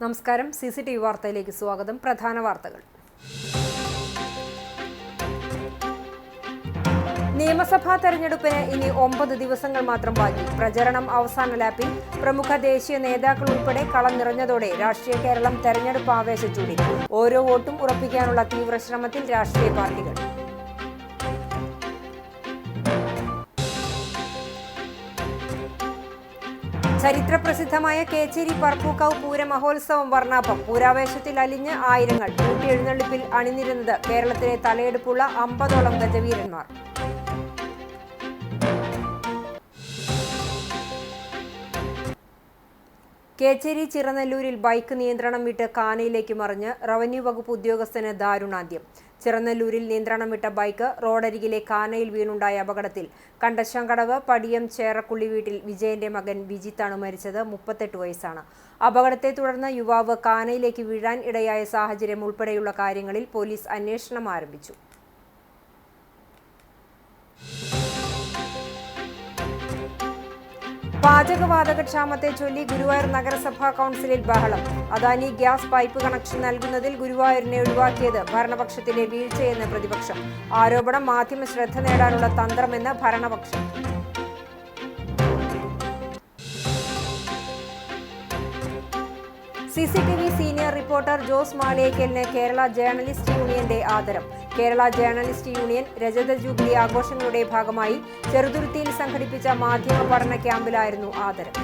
നമസ്കാരം. CCTV വാർത്തയിലേക്ക് സ്വാഗതം. പ്രധാന വാർത്തകൾ. നിയമസഭാ തെരഞ്ഞെടുപ്പിന് ഇനി 9 ദിവസങ്ങൾ മാത്രം ബാക്കി. പ്രചരണം അവസാന ലാപ്പിൽ. പ്രമുഖ ദേശീയ നേതാക്കൾ ഉൾപ്പെടെ കളം നിറഞ്ഞതോടെ രാഷ്ട്രീയ കേരളം തെരഞ്ഞെടുപ്പ് ആവേശച്ചൂടിൽ. ഓരോ വോട്ടും ഉറപ്പിക്കാനുള്ള തീവ്ര ശ്രമത്തിൽ രാഷ്ട്രീയ പാർട്ടികൾ. ചരിത്രപ്രസിദ്ധമായ കേച്ചേരി പറപ്പൂക്കാവ് പൂര മഹോത്സവം വർണ്ണാഭം. പൂരാവേശത്തിൽ അലിഞ്ഞ് ആയിരങ്ങൾ. കൂട്ടിയെഴുന്നള്ളിപ്പിൽ അണിനിരുന്നത് കേരളത്തിലെ തലയെടുപ്പുള്ള 50ഓളം ഗജവീരന്മാർ. കേച്ചേരി ചിറനെല്ലൂരിൽ ബൈക്ക് നിയന്ത്രണം വിട്ട് കാനയിലേക്ക് മറിഞ്ഞ് റവന്യൂ വകുപ്പ് ഉദ്യോഗസ്ഥന് ദാരുണാന്ത്യം. ചിറനെല്ലൂരിൽ നിയന്ത്രണം വിട്ട ബൈക്ക് റോഡരികിലെ കാനയിൽ വീണുണ്ടായ അപകടത്തിൽ കണ്ടശങ്കടവ് പടിയം ചേറക്കുള്ളി വീട്ടിൽ വിജയന്റെ മകൻ വിജിത്താണ് മരിച്ചത്. 38 വയസ്സാണ്. അപകടത്തെ തുടർന്ന് യുവാവ് കാനയിലേക്ക് വീഴാൻ ഇടയായ സാഹചര്യം ഉൾപ്പെടെയുള്ള കാര്യങ്ങളിൽ പോലീസ് അന്വേഷണം ആരംഭിച്ചു. പാചകവാതകക്ഷാമത്തെ ചൊല്ലി ഗുരുവായൂർ നഗരസഭാ കൗൺസിലിൽ ബഹളം. അദാനി ഗ്യാസ് പൈപ്പ് കണക്ഷൻ നൽകുന്നതിൽ ഗുരുവായൂരിനെ ഒഴിവാക്കിയത് ഭരണപക്ഷത്തിലെ വീഴ്ചയെന്ന് പ്രതിപക്ഷം. ആരോപണം മാധ്യമ ശ്രദ്ധ നേടാനുള്ള തന്ത്രമെന്ന് ഭരണപക്ഷം. CCTV സീനിയർ റിപ്പോർട്ടർ ജോസ് മാളിയേക്കലിന് കേരള ജേർണലിസ്റ്റ് യൂണിയന്റെ ആദരം. കേരള ജേർണലിസ്റ്റ് യൂണിയൻ രജത ജൂബിലി ആഘോഷങ്ങളുടെ ഭാഗമായി ചെറുതുരുത്തിയിൽ സംഘടിപ്പിച്ച മാധ്യമ പഠന ക്യാമ്പിലായിരുന്നു ആദരം.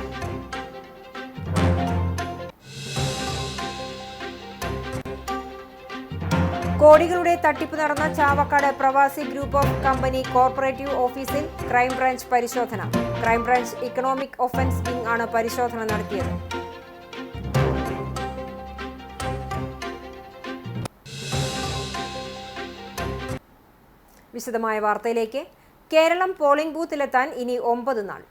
കോടികളുടെ തട്ടിപ്പ് നടന്ന ചാവക്കാട് പ്രവാസി ഗ്രൂപ്പ് ഓഫ് കമ്പനി കോർപ്പറേറ്റീവ് ഓഫീസിൽ ക്രൈംബ്രാഞ്ച് പരിശോധന. ക്രൈംബ്രാഞ്ച് ഇക്കണോമിക് ഒഫൻസ് വിംഗ് ആണ് പരിശോധന നടത്തിയത്. വിശദമായ വാർത്തയിലേക്ക്. കേരളം പോളിംഗ് ബൂത്തിലെത്താൻ ഇനി 9 നാൾ.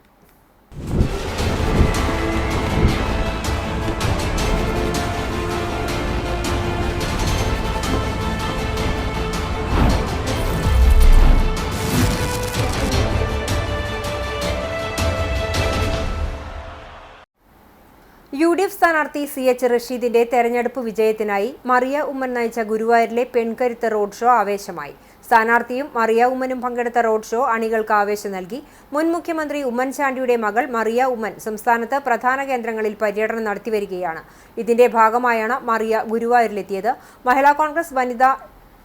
UDF സ്ഥാനാർത്ഥി CH റഷീദിന്റെ തെരഞ്ഞെടുപ്പ് വിജയത്തിനായി മറിയ ഉമ്മൻ നയിച്ച ഗുരുവായൂരിലെ പെൺകരുത്ത് റോഡ് ഷോ ആവേശമായി. സ്ഥാനാർത്ഥിയും മറിയ ഉമ്മനും പങ്കെടുത്ത റോഡ് ഷോ അണികൾക്ക് ആവേശം നൽകി. മുൻ മുഖ്യമന്ത്രി ഉമ്മൻചാണ്ടിയുടെ മകൾ മറിയ ഉമ്മൻ സംസ്ഥാനത്ത് പ്രധാന കേന്ദ്രങ്ങളിൽ പര്യടനം നടത്തിവരികയാണ്. ഇതിന്റെ ഭാഗമായാണ് മറിയ ഗുരുവായൂരിലെത്തിയത്. മഹിളാ കോൺഗ്രസ് വനിതാ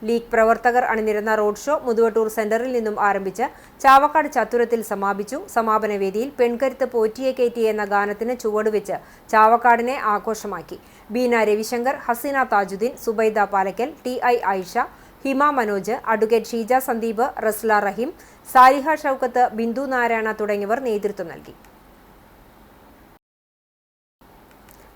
ലീഗ് പ്രവർത്തകർ അണിനിരുന്ന റോഡ് ഷോ മുതുവട്ടൂർ സെന്ററിൽ നിന്നും ആരംഭിച്ച് ചാവക്കാട് ചത്തുരത്തിൽ സമാപിച്ചു. സമാപന വേദിയിൽ പെൺകരുത്ത് പോറ്റിയെ കയറ്റി എന്ന ഗാനത്തിന് ചുവടുവെച്ച് ചാവക്കാടിനെ ആഘോഷമാക്കി. ബീന രവിശങ്കർ, ഹസീന താജുദ്ദീൻ, സുബൈദ പാലക്കൽ, TI ആയിഷ, ഹിമ മനോജ്, അഡ്വക്കേറ്റ് ഷീജ സന്ദീപ്, റസ്ല റഹീം, സാരിഹ ഷൗക്കത്ത്, ബിന്ദു നാരായണ തുടങ്ങിയവർ നേതൃത്വം നൽകി.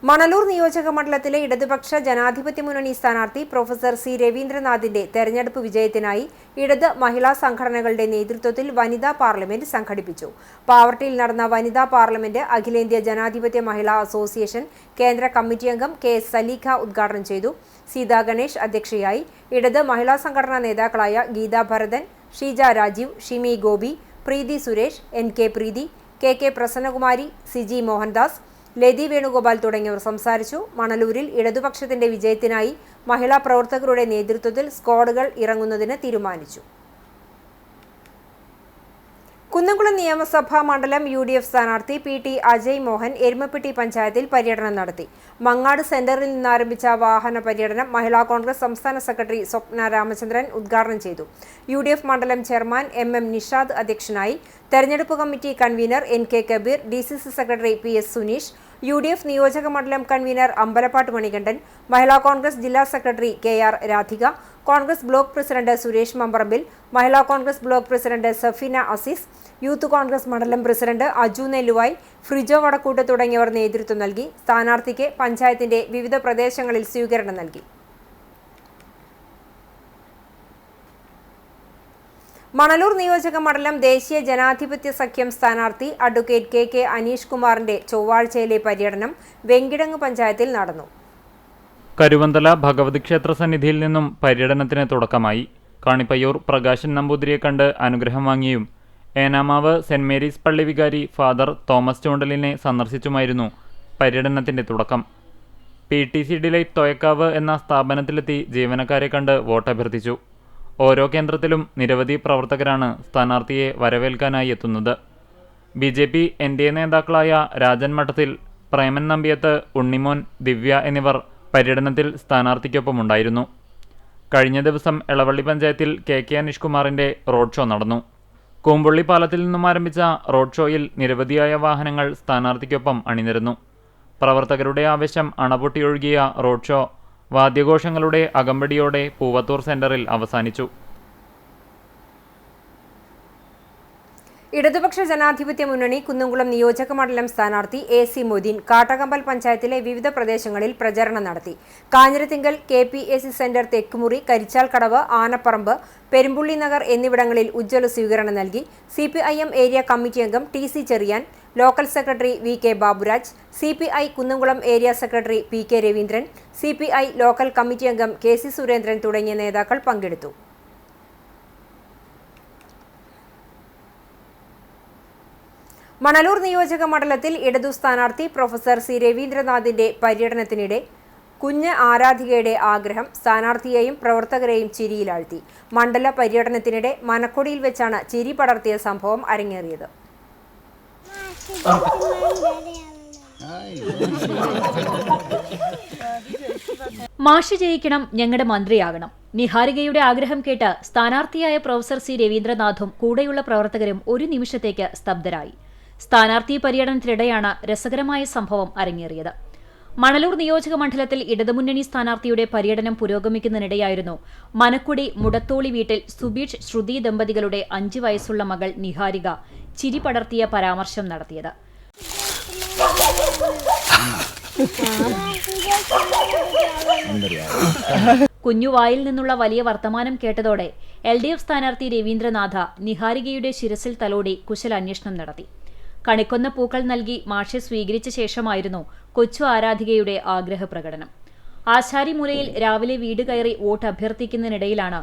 മണലൂർ നിയോജക മണ്ഡലത്തിലെ ഇടതുപക്ഷ ജനാധിപത്യ മുന്നണി സ്ഥാനാർത്ഥി പ്രൊഫസർ C രവീന്ദ്രനാഥിന്റെ തെരഞ്ഞെടുപ്പ് വിജയത്തിനായി ഇടത് മഹിളാ സംഘടനകളുടെ നേതൃത്വത്തിൽ വനിതാ പാർലമെന്റ് സംഘടിപ്പിച്ചു. പാവർട്ടിയിൽ നടന്ന വനിതാ പാർലമെന്റ് അഖിലേന്ത്യാ ജനാധിപത്യ മഹിളാ അസോസിയേഷൻ കേന്ദ്ര കമ്മിറ്റി അംഗം KS സലീഖ ഉദ്ഘാടനം ചെയ്തു. സീതാ ഗണേഷ് അധ്യക്ഷയായി. ഇടത് മഹിളാ സംഘടനാ നേതാക്കളായ ഗീതാ ഭരതൻ, ഷീജ രാജീവ്, ഷിമി ഗോപി, പ്രീതി സുരേഷ്, NK പ്രീതി, KK പ്രസന്നകുമാരി, സിജി മോഹൻദാസ്, ലതി വേണുഗോപാൽ തുടങ്ങിയവർ സംസാരിച്ചു. മണലൂരിൽ ഇടതുപക്ഷത്തിന്റെ വിജയത്തിനായി മഹിളാ പ്രവർത്തകരുടെ നേതൃത്വത്തിൽ സ്ക്വാഡുകൾ ഇറങ്ങുന്നതിന് തീരുമാനിച്ചു. കുന്നംകുളം നിയമസഭാ മണ്ഡലം UDF സ്ഥാനാർത്ഥി PT അജയ് മോഹൻ എരുമപ്പെട്ടി പഞ്ചായത്തിൽ പര്യടനം നടത്തി. മങ്ങാട് സെന്ററിൽ നിന്നാരംഭിച്ച വാഹന പര്യടനം മഹിളാ കോൺഗ്രസ് സംസ്ഥാന സെക്രട്ടറി സ്വപ്ന രാമചന്ദ്രൻ ഉദ്ഘാടനം ചെയ്തു. UDF മണ്ഡലം ചെയർമാൻ MM നിഷാദ് അധ്യക്ഷനായി. തെരഞ്ഞെടുപ്പ് committee convener NK Kabeer, DCC secretary PS Suneesh, UDF നിയോജക മണ്ഡലം കൺവീനർ അമ്പലപ്പാട്ട് മണികണ്ഠൻ, മഹിളാ കോൺഗ്രസ് ജില്ലാ secretary KR Radhika, Congress block president Suresh Mamparambil, Mahila Congress block president Safeena Azeez, youth Congress മണ്ഡലം പ്രസിഡന്റ് അജു നെല്ലുവായ്, ഫ്രിജോ വടക്കൂട്ട് തുടങ്ങിയവർ നേതൃത്വം നൽകി. സ്ഥാനാർത്ഥിക്ക് പഞ്ചായത്തിന്റെ വിവിധ പ്രദേശങ്ങളിൽ സ്വീകരണം നൽകി. മണലൂർ നിയോജക മണ്ഡലം ദേശീയ ജനാധിപത്യ സഖ്യം സ്ഥാനാർത്ഥി അഡ്വക്കേറ്റ് KK അനീഷ് കുമാറിന്റെ ചൊവ്വാഴ്ചയിലെ പര്യടനം വെങ്കിടങ്ങ് പഞ്ചായത്തിൽ നടന്നു. കരുവന്തല ഭഗവതി ക്ഷേത്ര സന്നിധിയിൽ നിന്നും പര്യടനത്തിന് തുടക്കമായി. കാണിപ്പയ്യൂർ പ്രകാശൻ നമ്പൂതിരിയെ കണ്ട് അനുഗ്രഹം വാങ്ങിയും ഏനാമാവ് സെന്റ് മേരീസ് പള്ളി വികാരി ഫാദർ തോമസ് ചൂണ്ടലിനെ സന്ദർശിച്ചുമായിരുന്നു പര്യടനത്തിന്റെ തുടക്കം. PTC ഡിലൈറ്റ് തോയക്കാവ് എന്ന സ്ഥാപനത്തിലെത്തി ജീവനക്കാരെ കണ്ട് വോട്ടഭ്യർത്ഥിച്ചു. ഓരോ കേന്ദ്രത്തിലും നിരവധി പ്രവർത്തകരാണ് സ്ഥാനാർത്ഥിയെ വരവേൽക്കാനായി എത്തുന്നത്. BJP NDA നേതാക്കളായ രാജൻ മഠത്തിൽ, പ്രേമൻ നമ്പിയത്ത്, ഉണ്ണിമോൻ, ദിവ്യ എന്നിവർ പര്യടനത്തിൽ സ്ഥാനാർത്ഥിക്കൊപ്പമുണ്ടായിരുന്നു. കഴിഞ്ഞ ദിവസം എളവള്ളി പഞ്ചായത്തിൽ KK അനീഷ്കുമാറിന്റെ റോഡ് ഷോ നടന്നു. കൂമ്പുള്ളി പാലത്തിൽ നിന്നും ആരംഭിച്ച റോഡ് ഷോയിൽ നിരവധിയായ വാഹനങ്ങൾ സ്ഥാനാർത്ഥിക്കൊപ്പം അണിനിരന്നു. പ്രവർത്തകരുടെ ആവേശം അണപൊട്ടിയൊഴുകിയ റോഡ് ഷോ വാദ്യഘോഷങ്ങളുടെ അകമ്പടിയോടെ പൂവത്തൂർ സെന്ററിൽ അവസാനിച്ചു. ഇടതുപക്ഷ ജനാധിപത്യ മുന്നണി കുന്നംകുളം നിയോജക മണ്ഡലം സ്ഥാനാർത്ഥി AC മൊയ്തീൻ കാട്ടകമ്പൽ പഞ്ചായത്തിലെ വിവിധ പ്രദേശങ്ങളിൽ പ്രചരണം നടത്തി. കാഞ്ഞിരത്തിങ്കൽ KPAC സെന്റർ, തെക്കുമുറി, കരിച്ചാൽ കടവ്, ആനപ്പറമ്പ്, പെരുമ്പുള്ളി നഗർ എന്നിവിടങ്ങളിൽ ഉജ്ജ്വല സ്വീകരണം നൽകി. CPIM ഏരിയ കമ്മിറ്റി അംഗം TC Cheriyan, local secretary VK Baburaj, CPI Kunnamkulam area secretary PK Raveendran, CPI local committee അംഗം KC സുരേന്ദ്രൻ തുടങ്ങിയ നേതാക്കൾ പങ്കെടുത്തു. മണലൂർ നിയോജക മണ്ഡലത്തിൽ ഇടതു സ്ഥാനാർത്ഥി പ്രൊഫസർ C രവീന്ദ്രനാഥിന്റെ പര്യടനത്തിനിടെ കുഞ്ഞ് ആരാധികയുടെ ആഗ്രഹം സ്ഥാനാർത്ഥിയെയും പ്രവർത്തകരെയും ചിരിയിലാഴ്ത്തി. മണ്ഡല പര്യടനത്തിനിടെ മനക്കൊടിയിൽ വെച്ചാണ് ചിരി പടർത്തിയ സംഭവം അരങ്ങേറിയത്. മാഷ് ജയിക്കണം, ഞങ്ങളുടെ മന്ത്രിയാകണം. നിഹാരികയുടെ ആഗ്രഹം കേട്ട് സ്ഥാനാർത്ഥിയായ പ്രൊഫസർ C രവീന്ദ്രനാഥും കൂടെയുള്ള പ്രവർത്തകരും ഒരു നിമിഷത്തേക്ക് സ്തബ്ധരായി. സ്ഥാനാർത്ഥി പര്യടനത്തിനിടെയാണ് രസകരമായ സംഭവം അരങ്ങേറിയത്. മണലൂർ നിയോജക മണ്ഡലത്തിൽ ഇടതുമുന്നണി സ്ഥാനാർത്ഥിയുടെ പര്യടനം പുരോഗമിക്കുന്നതിനിടെയായിരുന്നു മനക്കുടി മുടത്തോളി വീട്ടിൽ സുബീഷ് ശ്രുതി ദമ്പതികളുടെ 5 വയസ്സുള്ള മകൾ നിഹാരിക ചിരി പടർത്തിയ പരാമർശം നടത്തിയത്. കുഞ്ഞുവായിൽ നിന്നുള്ള വലിയ വർത്തമാനം കേട്ടതോടെ LDF സ്ഥാനാർത്ഥി രവീന്ദ്രനാഥ നിഹാരികയുടെ ശിരസിൽ തലോടി കുശലാന്വേഷണം നടത്തി. കണിക്കൊന്ന പൂക്കൾ നൽകി മാഷെ സ്വീകരിച്ച ശേഷമായിരുന്നു കൊച്ചു ആരാധികയുടെ ആഗ്രഹപ്രകടനം. ആശാരിമൂലയിൽ രാവിലെ വീട് കയറി വോട്ട് അഭ്യർത്ഥിക്കുന്നതിനിടയിലാണ്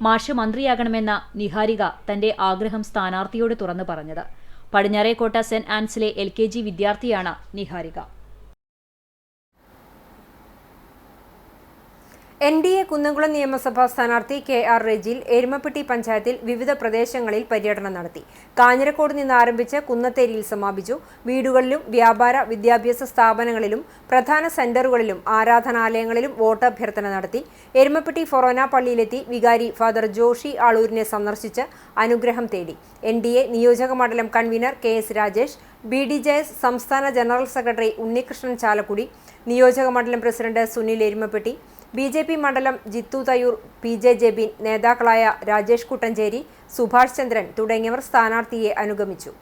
മാഷ് മന്ത്രിയാകണമെന്ന നിഹാരിക തന്റെ ആഗ്രഹം സ്ഥാനാർത്ഥിയോട് തുറന്നു പറഞ്ഞത്. പടിഞ്ഞാറേക്കോട്ട സെന്റ് ആൻസിലെ LKG വിദ്യാർത്ഥിയാണ് നിഹാരിക. NDA കുന്നംകുളം നിയമസഭാ സ്ഥാനാർത്ഥി KR റെജിൽ എരുമപ്പെട്ടി പഞ്ചായത്തിൽ വിവിധ പ്രദേശങ്ങളിൽ പര്യടനം നടത്തി. കാഞ്ഞിരക്കോട് നിന്ന് ആരംഭിച്ച് കുന്നത്തേരിയിൽ സമാപിച്ചു. വീടുകളിലും വ്യാപാര വിദ്യാഭ്യാസ സ്ഥാപനങ്ങളിലും പ്രധാന സെന്ററുകളിലും ആരാധനാലയങ്ങളിലും വോട്ടഭ്യർത്ഥന നടത്തി. എരുമപ്പെട്ടി ഫൊറോന പള്ളിയിലെത്തി വികാരി ഫാദർ ജോഷി ആളൂരിനെ സന്ദർശിച്ച് അനുഗ്രഹം തേടി. NDA നിയോജക മണ്ഡലം കൺവീനർ KS രാജേഷ്, BDJS സംസ്ഥാന ജനറൽ സെക്രട്ടറി ഉണ്ണികൃഷ്ണൻ ചാലക്കുടി, നിയോജക മണ്ഡലം പ്രസിഡന്റ് സുനിൽ എരുമപ്പെട്ടി, BJP മണ്ഡലം ജിത്തു തയ്യൂർ, PJ ജെബിൻ, നേതാക്കളായ രാജേഷ് കുട്ടഞ്ചേരി, സുഭാഷ് ചന്ദ്രൻ തുടങ്ങിയവർ സ്ഥാനാർത്ഥിയെ അനുഗമിച്ചു.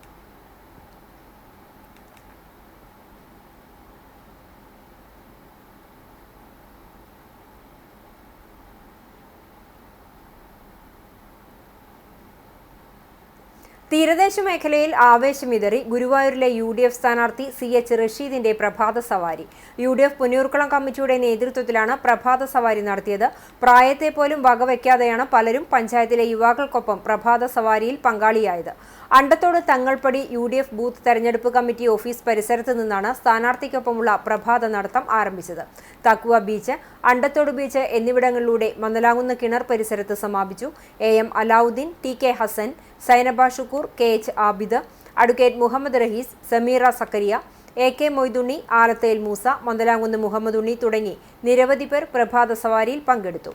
തീരദേശ മേഖലയിൽ ആവേശമിതറി ഗുരുവായൂരിലെ UDF സ്ഥാനാർത്ഥി CH റഷീദിന്റെ പ്രഭാത സവാരി. UDF പുന്നൂർക്കുളം കമ്മിറ്റിയുടെ നേതൃത്വത്തിലാണ് പ്രഭാത സവാരി നടത്തിയത്. പ്രായത്തെ പോലും വകവയ്ക്കാതെയാണ് പലരും പഞ്ചായത്തിലെ യുവാക്കൾക്കൊപ്പം പ്രഭാത സവാരിയിൽ പങ്കാളിയായത്. അണ്ടത്തോട് തങ്ങൾപ്പടി UDF ബൂത്ത് തെരഞ്ഞെടുപ്പ് കമ്മിറ്റി ഓഫീസ് പരിസരത്ത് നിന്നാണ് സ്ഥാനാർത്ഥിക്കൊപ്പമുള്ള പ്രഭാത നടത്തം ആരംഭിച്ചത്. തക്കുവ ബീച്ച്, അണ്ടത്തോട് ബീച്ച് എന്നിവിടങ്ങളിലൂടെ മന്നലാകുന്ന കിണർ പരിസരത്ത് സമാപിച്ചു. AM Alavudheen, TK Hasan, Sainaba Shukkoor, KH Abid, advocate Muhammad Rahees, Sameera Zakariya, AK Moythunni, Alathel Moosa, Mandalamkunnu Muhammad Unni തുടങ്ങി നിരവധി പേർ പ്രഭാത സവാരിയിൽ പങ്കെടുത്തു.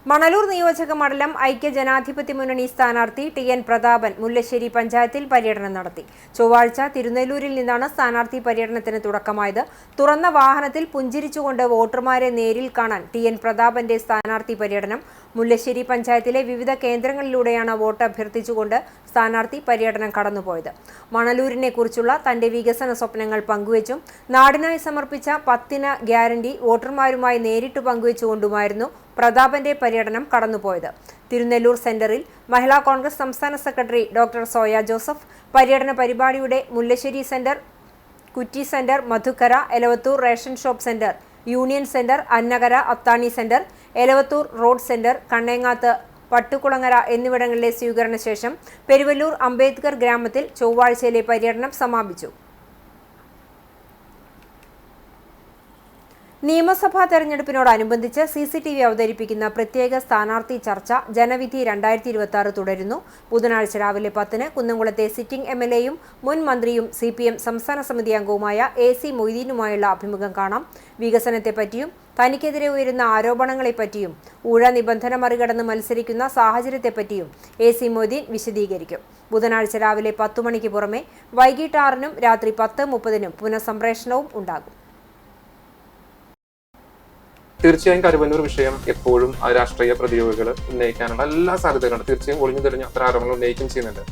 മണലൂർ നിയോജക മണ്ഡലം ഐക്യജനാധിപത്യ മുന്നണി സ്ഥാനാർത്ഥി TN പ്രതാപൻ മുല്ലശ്ശേരി പഞ്ചായത്തിൽ പര്യടനം നടത്തി. ചൊവ്വാഴ്ച തിരുനെല്ലൂരിൽ നിന്നാണ് സ്ഥാനാർത്ഥി പര്യടനത്തിന് തുടക്കമായത്. തുറന്ന വാഹനത്തിൽ പുഞ്ചിരിച്ചുകൊണ്ട് വോട്ടർമാരെ നേരിൽ കാണാൻ TN പ്രതാപന്റെ സ്ഥാനാർത്ഥി പര്യടനം മുല്ലശ്ശേരി പഞ്ചായത്തിലെ വിവിധ കേന്ദ്രങ്ങളിലൂടെയാണ് വോട്ട് അഭ്യർത്ഥിച്ചുകൊണ്ട് സ്ഥാനാർത്ഥി പര്യടനം കടന്നുപോയത്. മണലൂരിനെ കുറിച്ചുള്ള തന്റെ വികസന സ്വപ്നങ്ങൾ പങ്കുവച്ചും നാടിനായി സമർപ്പിച്ച 10 ഗ്യാരണ്ടി വോട്ടർമാരുമായി നേരിട്ട് പങ്കുവച്ചുകൊണ്ടുമായിരുന്നു പ്രതാപന്റെ പര്യടനം കടന്നുപോയത്. തിരുനെല്ലൂർ സെന്ററിൽ മഹിളാ കോൺഗ്രസ് സംസ്ഥാന സെക്രട്ടറി ഡോക്ടർ സോയ ജോസഫ് പര്യടന പരിപാടിയുടെ Mullassery centre, Kutti centre, Madhukkara, Elavathur ration shop centre, union centre, Annakara, Athani centre, Elavathur road centre, Kanneengath, Pattukulangara എന്നിവിടങ്ങളിലെ സ്വീകരണ ശേഷം പെരുവല്ലൂർ അംബേദ്കർ ഗ്രാമത്തിൽ ചൊവ്വാഴ്ചയിലെ പര്യടനം സമാപിച്ചു. നിയമസഭാ തെരഞ്ഞെടുപ്പിനോടനുബന്ധിച്ച് CCTV അവതരിപ്പിക്കുന്ന പ്രത്യേക സ്ഥാനാർത്ഥി ചർച്ച ജനവിധി 2026 തുടരുന്നു. ബുധനാഴ്ച രാവിലെ 10-ന് കുന്നംകുളത്തെ സിറ്റിംഗ് MLAയും മുൻ മന്ത്രിയും CPM സംസ്ഥാന സമിതി അംഗവുമായ AC മൊയ്തീനുമായുള്ള അഭിമുഖം കാണാം. വികസനത്തെപ്പറ്റിയും തനിക്കെതിരെ ഉയരുന്ന ആരോപണങ്ങളെപ്പറ്റിയും ഊഴ നിബന്ധന മറികടന്ന് മത്സരിക്കുന്ന സാഹചര്യത്തെപ്പറ്റിയും AC മൊയ്തീൻ വിശദീകരിക്കും. ബുധനാഴ്ച രാവിലെ 10 മണിക്ക് പുറമെ വൈകിട്ട് 6-നും രാത്രി 10:30-നും പുനഃസംപ്രേഷണവും ഉണ്ടാകും. തീർച്ചയായും കരുവന്നൂർ വിഷയം എപ്പോഴും രാഷ്ട്രീയ പ്രതിയോഗികൾ ഉന്നയിക്കാനുള്ള എല്ലാ സാധ്യതകളുണ്ട്. തീർച്ചയായും ഒളിഞ്ഞു തെളിഞ്ഞ അത്ര ആരോപണങ്ങൾ ഉന്നയിക്കുകയും ചെയ്യുന്നുണ്ട്.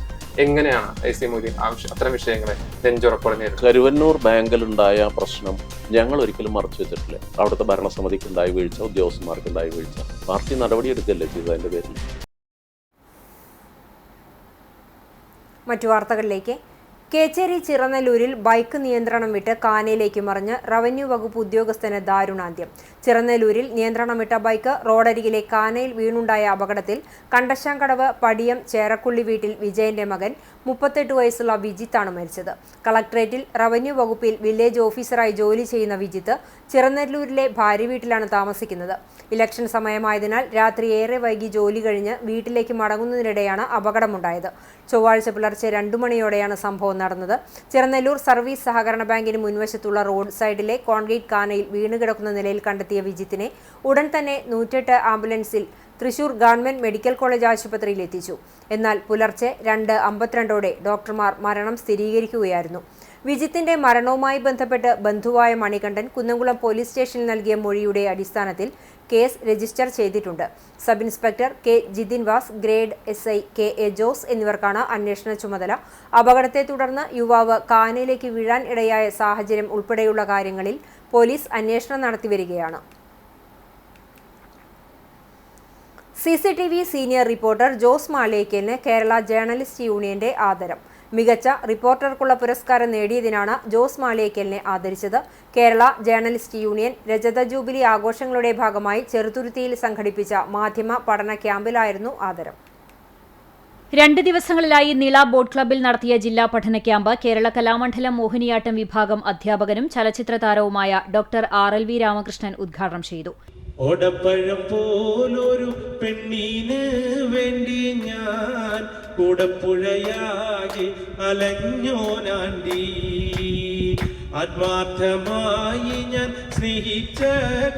എങ്ങനെയാണ് AC മൊയ്തീൻ അത്തരം വിഷയങ്ങളെ നെഞ്ചുറപ്പോടെ നേരിടുന്നത്? കരുവന്നൂർ ബാങ്കിലുണ്ടായ പ്രശ്നം ഞങ്ങൾ ഒരിക്കലും മറച്ചു വെച്ചിട്ടില്ല. അവിടുത്തെ ഭരണസമിതിക്കുണ്ടായ വീഴ്ച, ഉദ്യോഗസ്ഥന്മാർക്കുണ്ടായ വീഴ്ച, പാർട്ടി നടപടിയെടുക്കുകയല്ലേ ചെയ്തതിന്റെ പേരിൽ. മറ്റു വാർത്തകളിലേക്ക്. കേച്ചേരി ചിറനല്ലൂരിൽ ബൈക്ക് നിയന്ത്രണം വിട്ട് കാനയിലേക്ക് മറിഞ്ഞ് റവന്യൂ വകുപ്പ് ഉദ്യോഗസ്ഥന് ദാരുണാന്ത്യം. ചിറനല്ലൂരിൽ നിയന്ത്രണം വിട്ട ബൈക്ക് റോഡരികിലെ കാനയിൽ വീണുണ്ടായ അപകടത്തിൽ കണ്ടശാങ്കടവ് പടിയം ചേറക്കുള്ളി വീട്ടിൽ വിജയന്റെ മകൻ 38 വയസ്സുള്ള വിജിത്താണ് മരിച്ചത്. കളക്ടറേറ്റിൽ റവന്യൂ വകുപ്പിൽ വില്ലേജ് ഓഫീസറായി ജോലി ചെയ്യുന്ന വിജിത്ത് ചിറനല്ലൂരിലെ ഭാര്യ വീട്ടിലാണ് താമസിക്കുന്നത്. ഇലക്ഷൻ സമയമായതിനാൽ രാത്രി ഏറെ വൈകി ജോലി കഴിഞ്ഞ് വീട്ടിലേക്ക് മടങ്ങുന്നതിനിടെയാണ് അപകടമുണ്ടായത്. ചൊവ്വാഴ്ച പുലർച്ചെ 2 മണിയോടെയാണ് സംഭവം നടന്നത്. ചിറനല്ലൂർ സർവീസ് സഹകരണ ബാങ്കിന് മുൻവശത്തുള്ള റോഡ് സൈഡിലെ കോൺക്രീറ്റ് കാനയിൽ വീണുകിടക്കുന്ന നിലയിൽ കണ്ടെത്തിയ വിജിത്തിനെ ഉടൻ തന്നെ 108 ആംബുലൻസിൽ തൃശൂർ ഗവൺമെന്റ് മെഡിക്കൽ കോളേജ് ആശുപത്രിയിൽ എത്തിച്ചു. എന്നാൽ പുലർച്ചെ 2:52 ഡോക്ടർമാർ മരണം സ്ഥിരീകരിക്കുകയായിരുന്നു. വിജിത്തിന്റെ മരണവുമായി ബന്ധപ്പെട്ട് ബന്ധുവായ മണികണ്ഠൻ കുന്നംകുളം പോലീസ് സ്റ്റേഷനിൽ നൽകിയ മൊഴിയുടെ അടിസ്ഥാനത്തിൽ കേസ് രജിസ്റ്റർ ചെയ്തിട്ടുണ്ട്. Sub inspector K. Jithinvas, grade SI KA Jose എന്നിവർക്കാണ് അന്വേഷണ ചുമതല. അപകടത്തെ തുടർന്ന് യുവാവ് കാനയിലേക്ക് വീഴാൻ ഇടയായ സാഹചര്യം ഉൾപ്പെടെയുള്ള കാര്യങ്ങളിൽ പോലീസ് അന്വേഷണം നടത്തിവരികയാണ്. CCTV സീനിയർ റിപ്പോർട്ടർ ജോസ് മാളിയേക്കലിന് കേരള ജേർണലിസ്റ്റ് യൂണിയന്റെ ആദരം. മികച്ച റിപ്പോർട്ടർക്കുള്ള പുരസ്കാരം നേടിയതിനാണ് ജോസ് മാളിയേക്കലിനെ ആദരിച്ചത്. കേരള ജേർണലിസ്റ്റ് യൂണിയൻ രജത ജൂബിലി ആഘോഷങ്ങളുടെ ഭാഗമായി ചെറുതുരുത്തിയിൽ സംഘടിപ്പിച്ച മാധ്യമ പഠന ക്യാമ്പിലായിരുന്നു ആദരം. 2 ദിവസങ്ങളിലായി നീള ബോട്ട് ക്ലബ്ബിൽ നടത്തിയ ജില്ലാ പഠന ക്യാമ്പ് കേരള കലാമണ്ഡലം മോഹിനിയാട്ടം വിഭാഗം അധ്യാപകനും ചലച്ചിത്ര താരവുമായ ഡോക്ടർ RLV രാമകൃഷ്ണൻ ഉദ്ഘാടനം ചെയ്തു. ഓടപ്പഴം പോലൊരു പെണ്ണിന് വേണ്ടി ഞാൻ കൂടപ്പുഴയാകെ അലഞ്ഞോനാണ്ടി, ആത്മാർത്ഥമായി ഞാൻ സ്നേഹിച്ച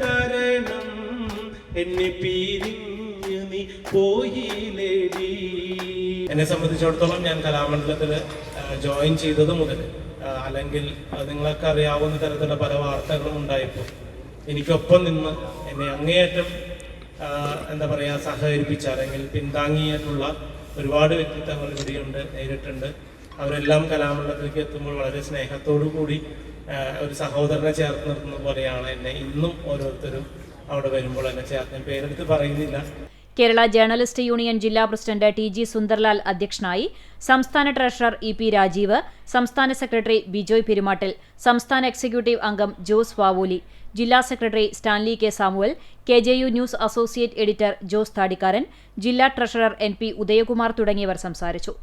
കാരണം എന്നെ പിരിഞ്ഞു നീ പോയില്ലേടി. എന്നെ സംബന്ധിച്ചിടത്തോളം ഞാൻ കലാമണ്ഡലത്തിൽ ജോയിൻ ചെയ്തത് മുതൽ അല്ലെങ്കിൽ നിങ്ങൾക്ക് അറിയാവുന്ന തരത്തിലുള്ള പല വാർത്തകളും ഉണ്ടായപ്പോൾ എനിക്കൊപ്പം നിന്ന് എന്നെ അങ്ങേയറ്റം സഹകരിപ്പിച്ച അല്ലെങ്കിൽ പിന്താങ്ങിയിട്ടുള്ള ഒരുപാട് വ്യക്തിത്വങ്ങൾ ഇവിടെയുണ്ട്, നേരിട്ടുണ്ട്. അവരെല്ലാം കലാമണ്ഡലത്തിലേക്ക് എത്തുമ്പോൾ വളരെ സ്നേഹത്തോടു കൂടി ഒരു സഹോദരനെ ചേർത്ത് നിർത്തുന്ന പോലെയാണ് എന്നെ ഇന്നും ഓരോരുത്തരും അവിടെ വരുമ്പോൾ എന്നെ ചേർത്ത്. പേരെടുത്ത് പറയുന്നില്ല. കേരള ജേർണലിസ്റ്റ് യൂണിയൻ ജില്ലാ പ്രസിഡന്റ് TG സുന്ദർലാൽ അധ്യക്ഷനായി. സംസ്ഥാന ട്രഷറർ EP രാജീവ്, സംസ്ഥാന സെക്രട്ടറി ബിജോയ് പെരുമാട്ടിൽ, സംസ്ഥാന എക്സിക്യൂട്ടീവ് അംഗം ജോസ് വാവൂലി, ജില്ലാ secretary Stanley K. Samuel, KJU news associate editor Jose Thadikkaran, ജില്ലാ ട്രഷറർ NP ഉദയകുമാർ തുടങ്ങിയവർ സംസാരിച്ചു.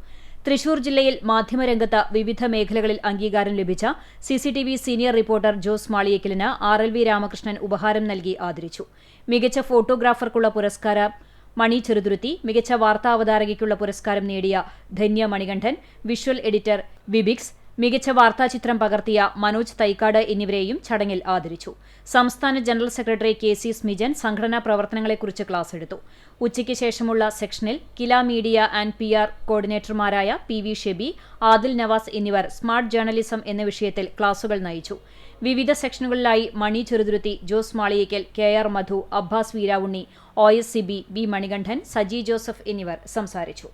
തൃശൂർ ജില്ലയിൽ മാധ്യമരംഗത്ത് വിവിധ മേഖലകളിൽ അംഗീകാരം ലഭിച്ച CCTV സീനിയർ റിപ്പോർട്ടർ ജോസ് മാളിയേക്കലിന് RLV രാമകൃഷ്ണൻ ഉപഹാരം നൽകി ആദരിച്ചു. മികച്ച ഫോട്ടോഗ്രാഫർക്കുള്ള പുരസ്കാരം മണി ചെറുതുരുത്തി, മികച്ച വാർത്താ അവതാരകയ്ക്കുള്ള പുരസ്കാരം നേടിയ ധന്യ മണികണ്ഠൻ, വിഷ്വൽ എഡിറ്റർ വിബിക്സ്, മികച്ച വാർത്താചിത്രം പകർത്തിയ മനോജ് തൈക്കാട് എന്നിവരെയും ചടങ്ങിൽ ആദരിച്ചു. സംസ്ഥാന ജനറൽ സെക്രട്ടറി KC സ്മിജൻ സംഘടനാ പ്രവർത്തനങ്ങളെക്കുറിച്ച് ക്ലാസ് എടുത്തു. ഉച്ചയ്ക്ക് ശേഷമുള്ള സെക്ഷനിൽ കില മീഡിയ ആൻഡ് PR കോർഡിനേറ്റർമാരായ PV ഷെബി, ആദിൽ നവാസ് എന്നിവർ സ്മാർട്ട് ജേർണലിസം എന്ന വിഷയത്തിൽ ക്ലാസുകൾ നയിച്ചു. വിവിധ സെക്ഷനുകളിലായി Mani Cheruthuruthy, Jose Maliyekkal, KR Madhu, Abbas Veeravunni, OSCB, B Manikandan, Saji Joseph എന്നിവർ സംസാരിച്ചു.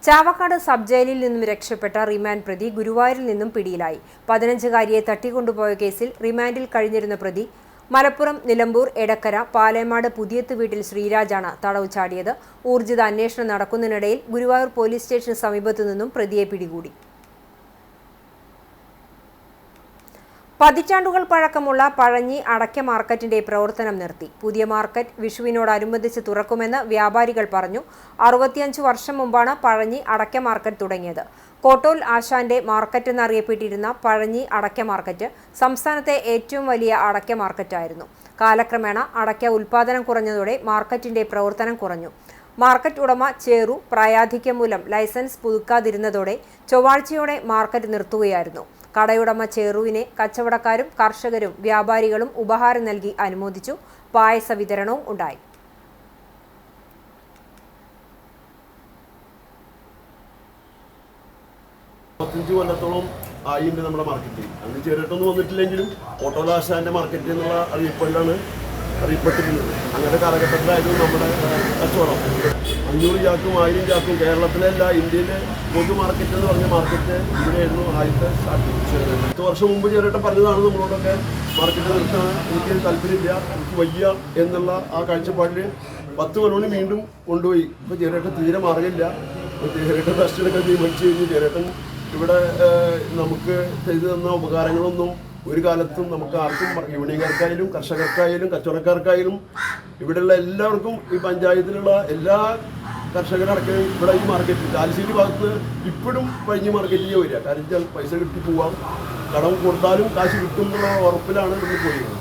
ചാവക്കാട് സബ് ജയിലിൽ നിന്നും രക്ഷപ്പെട്ട റിമാൻഡ് പ്രതി ഗുരുവായൂരിൽ നിന്നും പിടിയിലായി. 15-കാരിയെ തട്ടിക്കൊണ്ടുപോയ കേസിൽ റിമാൻഡിൽ കഴിഞ്ഞിരുന്ന പ്രതി മലപ്പുറം നിലമ്പൂർ എടക്കര പാലേമാട് പുതിയത്ത് വീട്ടിൽ ശ്രീരാജാണ് തടവ് ചാടിയത്. ഊർജിത അന്വേഷണം നടക്കുന്നതിനിടയിൽ ഗുരുവായൂർ പോലീസ് സ്റ്റേഷന് സമീപത്തു നിന്നും പ്രതിയെ പിടികൂടി. പതിറ്റാണ്ടുകൾ പഴക്കമുള്ള പഴഞ്ഞി അടയ്ക്ക മാർക്കറ്റിന്റെ പ്രവർത്തനം നിർത്തി. പുതിയ മാർക്കറ്റ് വിഷുവിനോടനുബന്ധിച്ച് തുറക്കുമെന്ന് വ്യാപാരികൾ പറഞ്ഞു. 65 വർഷം മുമ്പാണ് പഴഞ്ഞി അടയ്ക്ക മാർക്കറ്റ് തുടങ്ങിയത്. കോട്ടോൽ ആശാന്റെ മാർക്കറ്റ് എന്നറിയപ്പെട്ടിരുന്ന പഴഞ്ഞി അടയ്ക്ക മാർക്കറ്റ് സംസ്ഥാനത്തെ ഏറ്റവും വലിയ അടയ്ക്ക മാർക്കറ്റായിരുന്നു. കാലക്രമേണ അടയ്ക്ക ഉൽപാദനം കുറഞ്ഞതോടെ മാർക്കറ്റിന്റെ പ്രവർത്തനം കുറഞ്ഞു. മാർക്കറ്റ് ഉടമ ചേറു പ്രായാധിക്യം മൂലം ലൈസൻസ് പുതുക്കാതിരുന്നതോടെ ചൊവ്വാഴ്ചയോടെ മാർക്കറ്റ് നിർത്തുകയായിരുന്നു. കടയുടമ ചേറുവിനെ കച്ചവടക്കാരും കർഷകരും വ്യാപാരികളും ഉപഹാരം നൽകി അനുമോദിച്ചു. പായസ വിതരണവും ഉണ്ടായി. കൊല്ലത്തോളം ആയിണ്ട് നമ്മുടെ മാർക്കറ്റിൽ. അന്ന് ചെറിയിട്ടൊന്നും വന്നിട്ടില്ലെങ്കിലും ഓട്ടോലാശാന്റെ മാർക്കറ്റ് എന്നുള്ള അറിയപ്പെട്ടിരുന്നത്. അങ്ങനെ കാലഘട്ടത്തിലായിരുന്നു നമ്മുടെ കച്ചവടം. 500 ചാക്കും 1000 ചാക്കും കേരളത്തിലല്ല ഇന്ത്യയിലെ പൊതു മാർക്കറ്റ് എന്ന് പറഞ്ഞ മാർക്കറ്റ് ഇവിടെയായിരുന്നു ആദ്യത്തെ സ്റ്റാർട്ടിങ്. 10 വർഷം മുമ്പ് ചെറിയിട്ടം പറഞ്ഞതാണ് നമ്മളോടൊക്കെ മാർക്കറ്റ് നിർത്താൻ എനിക്ക് താല്പര്യമില്ല, എനിക്ക് വയ്യ എന്നുള്ള ആ കാഴ്ചപ്പാടിൽ 10 കൊല്ലം വീണ്ടും കൊണ്ടുപോയി. ഇപ്പോൾ ചെറിയിട്ടം തീരെ മാറിയില്ല. ചെറിയിട്ടം ഫസ്റ്റിലൊക്കെ തീരുമാനിച്ചു കഴിഞ്ഞ് ചെറിയിട്ടം ഇവിടെ നമുക്ക് ചെയ്തു തന്ന ഉപകാരങ്ങളൊന്നും ഒരു കാലത്തും നമുക്ക് ആർക്കും യൂണിയൻകാർക്കായാലും കർഷകർക്കായാലും കച്ചവടക്കാർക്കായാലും ഇവിടെയുള്ള എല്ലാവർക്കും ഈ പഞ്ചായത്തിലുള്ള എല്ലാ കർഷകരടക്കം ഇവിടെ ഈ മാർക്കറ്റിൽ കാലിശ്ശേരി ഭാഗത്ത് ഇപ്പോഴും പഴഞ്ഞി മാർക്കറ്റിലേക്ക് വരിക. കാരണം വെച്ചാൽ പൈസ കിട്ടി പോവാം, കടം കൊടുത്താലും കാശ് കിട്ടും എന്നുള്ള ഉറപ്പിലാണ് ഇന്ന് പോയിരുന്നത്.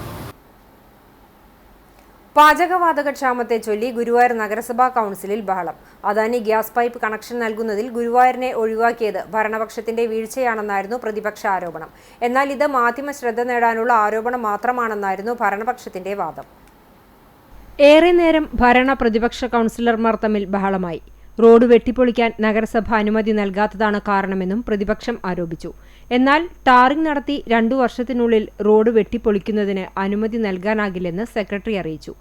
പാചകവാതക ക്ഷാമത്തെ ചൊല്ലി ഗുരുവായൂർ നഗരസഭാ കൗൺസിലിൽ ബഹളം. അദാനി ഗ്യാസ് പൈപ്പ് കണക്ഷൻ നൽകുന്നതിൽ ഗുരുവായൂരിനെ ഒഴിവാക്കിയത് ഭരണപക്ഷത്തിന്റെ വീഴ്ചയാണെന്നായിരുന്നു പ്രതിപക്ഷ ആരോപണം. എന്നാൽ ഇത് മാധ്യമ ശ്രദ്ധ നേടാനുള്ള ആരോപണം മാത്രമാണെന്നായിരുന്നു ഭരണപക്ഷത്തിന്റെ വാദം. ഏറെ നേരം ഭരണ പ്രതിപക്ഷ കൗൺസിലർമാർ തമ്മിൽ ബഹളമായി. റോഡ് വെട്ടിപ്പൊളിക്കാൻ നഗരസഭ അനുമതി നൽകാത്തതാണ് കാരണമെന്നും പ്രതിപക്ഷം ആരോപിച്ചു. എന്നാൽ ടാറിംഗ് നടത്തി 2 വർഷത്തിനുള്ളിൽ റോഡ് വെട്ടിപ്പൊളിക്കുന്നതിന് അനുമതി നൽകാനാകില്ലെന്ന് സെക്രട്ടറി അറിയിച്ചു.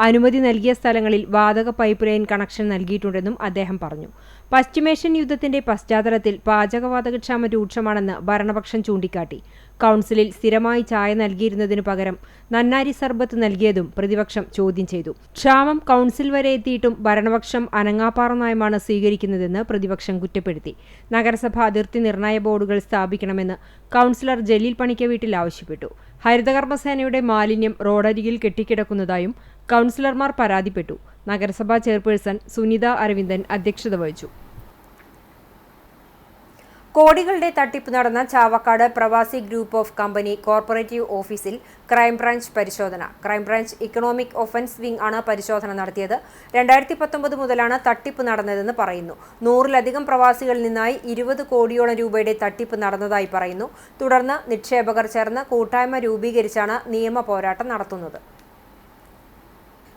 അനുമതി നൽകിയ സ്ഥലങ്ങളിൽ വാതക പൈപ്പ് ലൈൻ കണക്ഷൻ നൽകിയിട്ടുണ്ടെന്നും അദ്ദേഹം പറഞ്ഞു. പശ്ചിമേഷ്യൻ യുദ്ധത്തിന്റെ പശ്ചാത്തലത്തിൽ പാചകവാതകക്ഷാമം രൂക്ഷമാണെന്ന് ഭരണപക്ഷം ചൂണ്ടിക്കാട്ടി. കൗൺസിലിൽ സ്ഥിരമായി ചായ നൽകിയിരുന്നതിനു പകരം നന്നാരി സർബത്ത് നൽകിയതും പ്രതിപക്ഷം ചോദ്യം ചെയ്തു. ക്ഷാമം കൗൺസിൽ വരെ എത്തിയിട്ടും ഭരണപക്ഷം അനങ്ങാപ്പാറ നയമാണ് സ്വീകരിക്കുന്നതെന്ന് പ്രതിപക്ഷം കുറ്റപ്പെടുത്തി. നഗരസഭ അതിർത്തി നിർണയ ബോർഡുകൾ സ്ഥാപിക്കണമെന്ന് കൗൺസിലർ ജലീൽ പണിക്കവീട്ടിൽ ആവശ്യപ്പെട്ടു. ഹരിതകർമ്മസേനയുടെ മാലിന്യം റോഡരികിൽ കെട്ടിക്കിടക്കുന്നതായും കൗൺസിലർമാർ പരാതിപ്പെട്ടു. നഗരസഭാ ചെയർപേഴ്സൺ സുനിത അരവിന്ദൻ അധ്യക്ഷത വഹിച്ചു. കോടികളുടെ തട്ടിപ്പ് നടന്ന ചാവക്കാട് പ്രവാസി ഗ്രൂപ്പ് ഓഫ് കമ്പനി കോർപ്പറേറ്റീവ് ഓഫീസിൽ ക്രൈംബ്രാഞ്ച് പരിശോധന. ക്രൈംബ്രാഞ്ച് ഇക്കണോമിക് ഒഫൻസ് വിംഗ് ആണ് പരിശോധന നടത്തിയത്. 2019 മുതലാണ് തട്ടിപ്പ് നടന്നതെന്ന് പറയുന്നു. 100-ലധികം പ്രവാസികളിൽ നിന്നായി 20 കോടിയോളം രൂപയുടെ തട്ടിപ്പ് നടന്നതായി പറയുന്നു. തുടർന്ന് നിക്ഷേപകർ ചേർന്ന് കൂട്ടായ്മ രൂപീകരിച്ചാണ് നിയമ പോരാട്ടം നടത്തുന്നത്.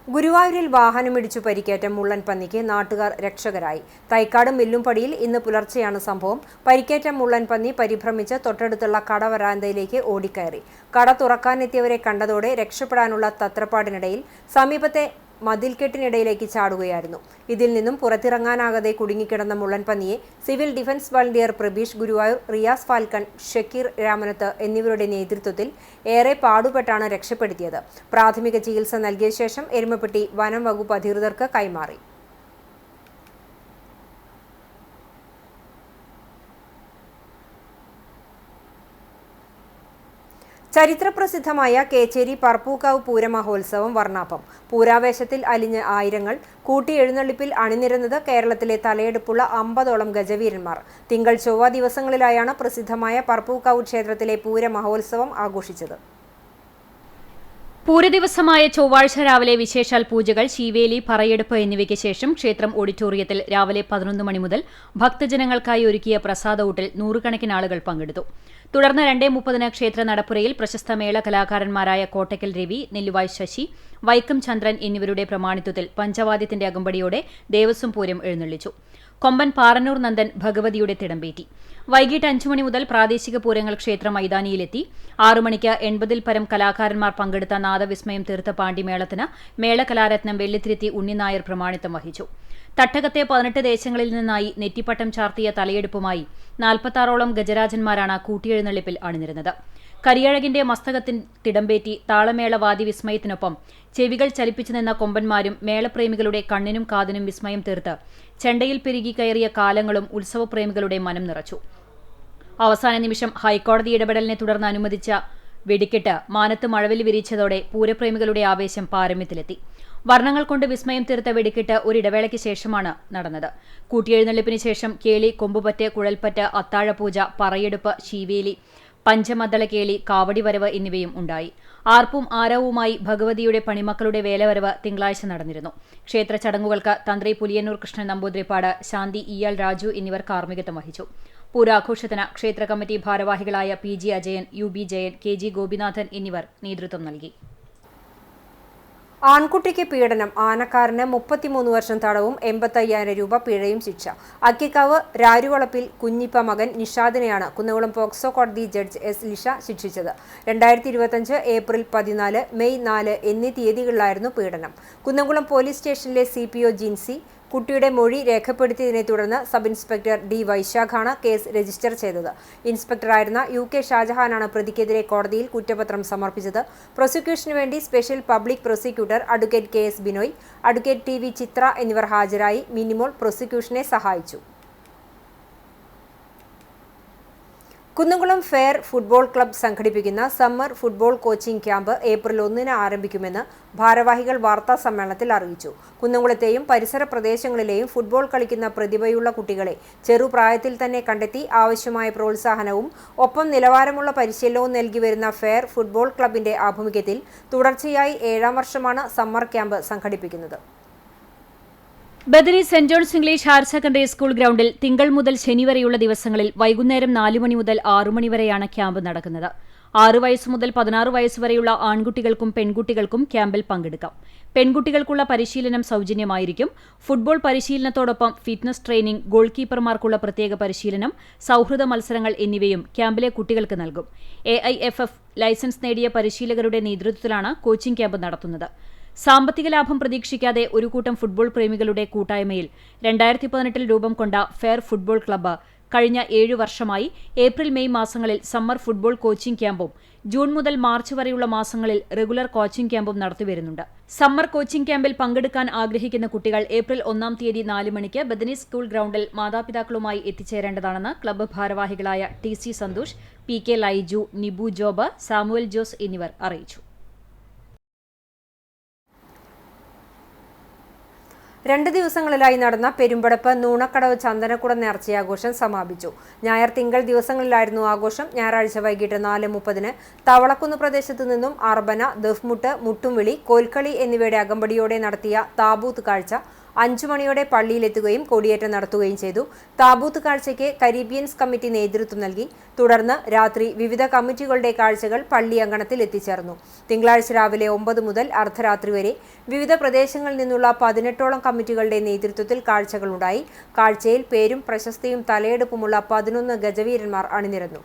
ഗുരുവായൂരിൽ വാഹനമിടിച്ചു പരിക്കേറ്റ മുള്ളൻ പന്നിക്ക് നാട്ടുകാർ രക്ഷകരായി. തൈക്കാട് മില്ലുംപടിയിൽ ഇന്ന് പുലർച്ചെയാണ് സംഭവം. പരിക്കേറ്റ മുള്ളൻ പന്നി പരിഭ്രമിച്ച് തൊട്ടടുത്തുള്ള കട വരാന്തയിലേക്ക് ഓടിക്കയറി. കട തുറക്കാനെത്തിയവരെ കണ്ടതോടെ രക്ഷപ്പെടാനുള്ള തത്രപ്പാടിനിടയിൽ സമീപത്തെ മതിൽക്കെട്ടിനിടയിലേക്ക് ചാടുകയായിരുന്നു. ഇതിൽ നിന്നും പുറത്തിറങ്ങാനാകാതെ കുടുങ്ങിക്കിടന്ന മുള്ളൻ പന്നിയെ civil defence volunteer Prabeesh Guruvayur, Riyas Falcon, Shakeer Ramanath എന്നിവരുടെ നേതൃത്വത്തിൽ ഏറെ പാടുപെട്ടാണ് രക്ഷപ്പെടുത്തിയത്. പ്രാഥമിക ചികിത്സ നൽകിയ ശേഷം എരുമപ്പെട്ടി വനം വകുപ്പ് അധികൃതർക്ക് കൈമാറി. ചരിത്രപ്രസിദ്ധമായ കേച്ചേരി പറപ്പൂക്കാവ് പൂരമഹോത്സവം വർണ്ണാഭം. പൂരാവേശത്തിൽ അലിഞ്ഞ ആയിരങ്ങൾ കൂട്ടിയെഴുന്നള്ളിപ്പിൽ അണിനിരന്നത് കേരളത്തിലെ തലയെടുപ്പുള്ള 50ഓളം ഗജവീരന്മാർ. തിങ്കൾ ചൊവ്വ ദിവസങ്ങളിലായാണ് പ്രസിദ്ധമായ പറപ്പൂക്കാവ് ക്ഷേത്രത്തിലെ പൂരമഹോത്സവം ആഘോഷിച്ചത്. പൂരദിവസമായ ചൊവ്വാഴ്ച രാവിലെ വിശേഷാൽ പൂജകൾ, ശീവേലി, പറയെടുപ്പ് എന്നിവയ്ക്ക് ശേഷം ക്ഷേത്രം ഓഡിറ്റോറിയത്തിൽ രാവിലെ 11 മണി മുതൽ ഭക്തജനങ്ങൾക്കായി ഒരുക്കിയ പ്രസാദ ഊട്ടിൽ 100 കണക്കിന് ആളുകൾ പങ്കെടുത്തു. തുടർന്ന് 2:30 ക്ഷേത്ര നടപ്പുരയിൽ പ്രശസ്ത മേള കലാകാരന്മാരായ കോട്ടയ്ക്കൽ രവി, നെല്ലുവായ് ശശി, വൈക്കം ചന്ദ്രൻ എന്നിവരുടെ പ്രമാണിത്വത്തിൽ പഞ്ചവാദ്യത്തിന്റെ അകമ്പടിയോടെ ദേവസ്വം പൂരം എഴുന്നള്ളിച്ചു. കൊമ്പൻ പാറന്നൂർ നന്ദൻ ഭഗവതിയുടെ തിടമ്പേറ്റി. വൈകിട്ട് 5 മണി മുതൽ പ്രാദേശിക പൂരങ്ങൾ ക്ഷേത്ര മൈതാനിയിലെത്തി. 6 മണിക്ക് 80-ൽ പരം കലാകാരന്മാർ പങ്കെടുത്ത നാദവിസ്മയം തീർത്ത പാണ്ടിമേളത്തിന് മേളകലാരത്നം വെള്ളിത്തിരുത്തി ഉണ്ണിനായർ പ്രമാണിത്വം വഹിച്ചു. തട്ടകത്തെ 18 ദേശങ്ങളിൽ നിന്നായി നെറ്റിപ്പട്ടം ചാർത്തിയ തലയെടുപ്പുമായി 46ഓളം ഗജരാജന്മാരാണ് കൂട്ടിയെഴുന്നള്ളിപ്പിൽ അണിനിരുന്നത്. കരിയഴകിന്റെ മസ്തകത്തിൽ തിടമ്പേറ്റി താളമേളവാദി വിസ്മയത്തിനൊപ്പം ചെവികൾ ചലിപ്പിച്ചു നിന്ന കൊമ്പന്മാരും മേളപ്രേമികളുടെ കണ്ണിനും കാതിനും വിസ്മയം തീർത്ത് ചെണ്ടയിൽ പെരുകി കയറിയ കാലങ്ങളും ഉത്സവപ്രേമികളുടെ മനം നിറച്ചു. അവസാന നിമിഷം ഹൈക്കോടതി ഇടപെടലിനെ തുടർന്ന് അനുവദിച്ച വെടിക്കെട്ട് മാനത്ത് മഴവിൽ വിരിച്ചതോടെ പൂരപ്രേമികളുടെ ആവേശം പാരമ്യത്തിലെത്തി. വർണ്ണങ്ങൾ കൊണ്ട് വിസ്മയം തീർത്ത വെടിക്കെട്ട് ഒരിടവേളയ്ക്ക് ശേഷമാണ് നടന്നത്. കൂട്ടിയെഴുന്നള്ളിപ്പിന് ശേഷം കേളി, കൊമ്പുപറ്റ്, കുഴൽപ്പറ്റ്, അത്താഴപൂജ, പറയെടുപ്പ്, ശീവേലി, പഞ്ചമദ്ദളക്കേളി, കാവടി വരവ് എന്നിവയും ഉണ്ടായി. ആർപ്പും ആരവുമായി ഭഗവതിയുടെ പണിമക്കളുടെ വേലവരവ് തിങ്കളാഴ്ച നടന്നിരുന്നു. ക്ഷേത്ര ചടങ്ങുകൾക്ക് തന്ത്രി പുലിയന്നൂർ കൃഷ്ണൻ നമ്പൂതിരിപ്പാട്, ശാന്തി ഇയാൽ രാജു എന്നിവർ കാർമ്മികത്വം വഹിച്ചു. പൂരാഘോഷത്തിന് ക്ഷേത്ര കമ്മിറ്റി ഭാരവാഹികളായ PG Ajayan, UB Jayan, KG Gopinathan എന്നിവർ നേതൃത്വം നൽകി. ആൺകുട്ടിക്ക് പീഡനം, ആനക്കാരന് 33 വർഷം തടവും 85,000 രൂപ പിഴയും ശിക്ഷ. അക്കിക്കാവ് രാരുവളപ്പിൽ കുഞ്ഞിപ്പ മകൻ നിഷാദിനെയാണ് കുന്നംകുളം പോക്സോ കോടതി ജഡ്ജ് S. ലിഷ ശിക്ഷിച്ചത്. 2025 ഏപ്രിൽ 14, മെയ് 4 എന്നീ തീയതികളിലായിരുന്നു പീഡനം. കുന്നംകുളം പോലീസ് സ്റ്റേഷനിലെ CPO ജിൻസി കുട്ടിയുടെ മൊഴി രേഖപ്പെടുത്തിയതിനെ തുടർന്ന് സബ് ഇൻസ്പെക്ടർ D. വൈശാഖാണ് കേസ് രജിസ്റ്റർ ചെയ്തത്. ഇൻസ്പെക്ടറായിരുന്ന UK ഷാജഹാനാണ് പ്രതിക്കെതിരെ കോടതിയിൽ കുറ്റപത്രം സമർപ്പിച്ചത്. പ്രോസിക്യൂഷനു വേണ്ടി special public prosecutor advocate KS Binoy, advocate TV ചിത്ര എന്നിവർ ഹാജരായി. മിനിമോൾ പ്രോസിക്യൂഷനെ സഹായിച്ചു. കുന്നംകുളം ഫെയർ ഫുട്ബോൾ ക്ലബ്ബ് സംഘടിപ്പിക്കുന്ന summer football coaching camp April 1 ആരംഭിക്കുമെന്ന് ഭാരവാഹികൾ വാർത്താ സമ്മേളനത്തിൽ അറിയിച്ചു. കുന്നംകുളത്തെയും പരിസര പ്രദേശങ്ങളിലെയും ഫുട്ബോൾ കളിക്കുന്ന പ്രതിഭയുള്ള കുട്ടികളെ ചെറുപ്രായത്തിൽ തന്നെ കണ്ടെത്തി ആവശ്യമായ പ്രോത്സാഹനവും ഒപ്പം നിലവാരമുള്ള പരിശീലനവും നൽകി വരുന്ന ഫെയർ ഫുട്ബോൾ ക്ലബിന്റെ ആഭിമുഖ്യത്തിൽ തുടർച്ചയായി 7ാം വർഷമാണ് സമ്മർ ക്യാമ്പ് സംഘടിപ്പിക്കുന്നത്. Bethany saint John's English higher secondary school ഗ്രൗണ്ടിൽ തിങ്കൾ മുതൽ ശനി വരെയുള്ള ദിവസങ്ങളിൽ വൈകുന്നേരം 4 മണി മുതൽ 6 മണി വരെയാണ് ക്യാമ്പ് നടക്കുന്നത്. 6 വയസ്സ് മുതൽ 16 വയസ്സ് വരെയുള്ള ആൺകുട്ടികൾക്കും പെൺകുട്ടികൾക്കും ക്യാമ്പിൽ പങ്കെടുക്കാം. പെൺകുട്ടികൾക്കുള്ള പരിശീലനം സൗജന്യമായിരിക്കും. ഫുട്ബോൾ പരിശീലനത്തോടൊപ്പം ഫിറ്റ്നസ് ട്രെയിനിംഗ്, ഗോൾ കീപ്പർമാർക്കുള്ള പ്രത്യേക പരിശീലനം, സൗഹൃദ മത്സരങ്ങൾ എന്നിവയും ക്യാമ്പിലെ കുട്ടികൾക്ക് നൽകും. AIFF ലൈസൻസ് നേടിയ പരിശീലകരുടെ നേതൃത്വത്തിലാണ് കോച്ചിംഗ് ക്യാമ്പ് നടത്തുന്നത്. സാമ്പത്തിക ലാഭം പ്രതീക്ഷിക്കാതെ ഒരു കൂട്ടം ഫുട്ബോൾ പ്രേമികളുടെ കൂട്ടായ്മയിൽ 2018 രൂപം കൊണ്ട ഫെയർ ഫുട്ബോൾ ക്ലബ്ബ് കഴിഞ്ഞ 7 വർഷമായി ഏപ്രിൽ മെയ് മാസങ്ങളിൽ സമ്മർ ഫുട്ബോൾ കോച്ചിംഗ് ക്യാമ്പും ജൂൺ മുതൽ മാർച്ച് വരെയുള്ള മാസങ്ങളിൽ റെഗുലർ കോച്ചിംഗ് ക്യാമ്പും നടത്തിവരുന്നുണ്ട്. സമ്മർ കോച്ചിംഗ് ക്യാമ്പിൽ പങ്കെടുക്കാൻ ആഗ്രഹിക്കുന്ന കുട്ടികൾ ഏപ്രിൽ 1 തീയതി 4 മണിക്ക് ബദനി സ്കൂൾ ഗ്രൗണ്ടിൽ മാതാപിതാക്കളുമായി എത്തിച്ചേരേണ്ടതാണെന്ന് ക്ലബ്ബ് ഭാരവാഹികളായ TC Santhosh, PK Laiju, Nibu Job, Samuel Jose എന്നിവർ അറിയിച്ചു. 2 ദിവസങ്ങളിലായി നടന്ന പെരുമ്പടപ്പ് നൂണക്കടവ് ചന്ദനക്കുട നേർച്ചയാഘോഷം സമാപിച്ചു. ഞായർ തിങ്കൾ ദിവസങ്ങളിലായിരുന്നു ആഘോഷം. ഞായറാഴ്ച വൈകിട്ട് 4:30 തവളക്കുന്ന് പ്രദേശത്തു നിന്നും അർബന, ദഫ്മുട്ട്, മുട്ടുംവിളി, കോൽക്കളി എന്നിവയുടെ അകമ്പടിയോടെ നടത്തിയ താബൂത്ത് കാഴ്ച 5 മണിയോടെ പള്ളിയിലെത്തുകയും കൊടിയേറ്റം നടത്തുകയും ചെയ്തു. താബൂത്ത് കാഴ്ചയ്ക്ക് കരീബിയൻസ് കമ്മിറ്റി നേതൃത്വം നൽകി. തുടർന്ന് രാത്രി വിവിധ കമ്മിറ്റികളുടെ കാഴ്ചകൾ പള്ളി അങ്കണത്തിൽ എത്തിച്ചേർന്നു. തിങ്കളാഴ്ച രാവിലെ 9 മുതൽ അർദ്ധരാത്രി വരെ വിവിധ പ്രദേശങ്ങളിൽ നിന്നുള്ള 18ഓളം കമ്മിറ്റികളുടെ നേതൃത്വത്തിൽ കാഴ്ചകളുണ്ടായി. കാഴ്ചയിൽ പേരും പ്രശസ്തിയും തലയെടുപ്പുമുള്ള 11 ഗജവീരന്മാർ അണിനിരന്നു.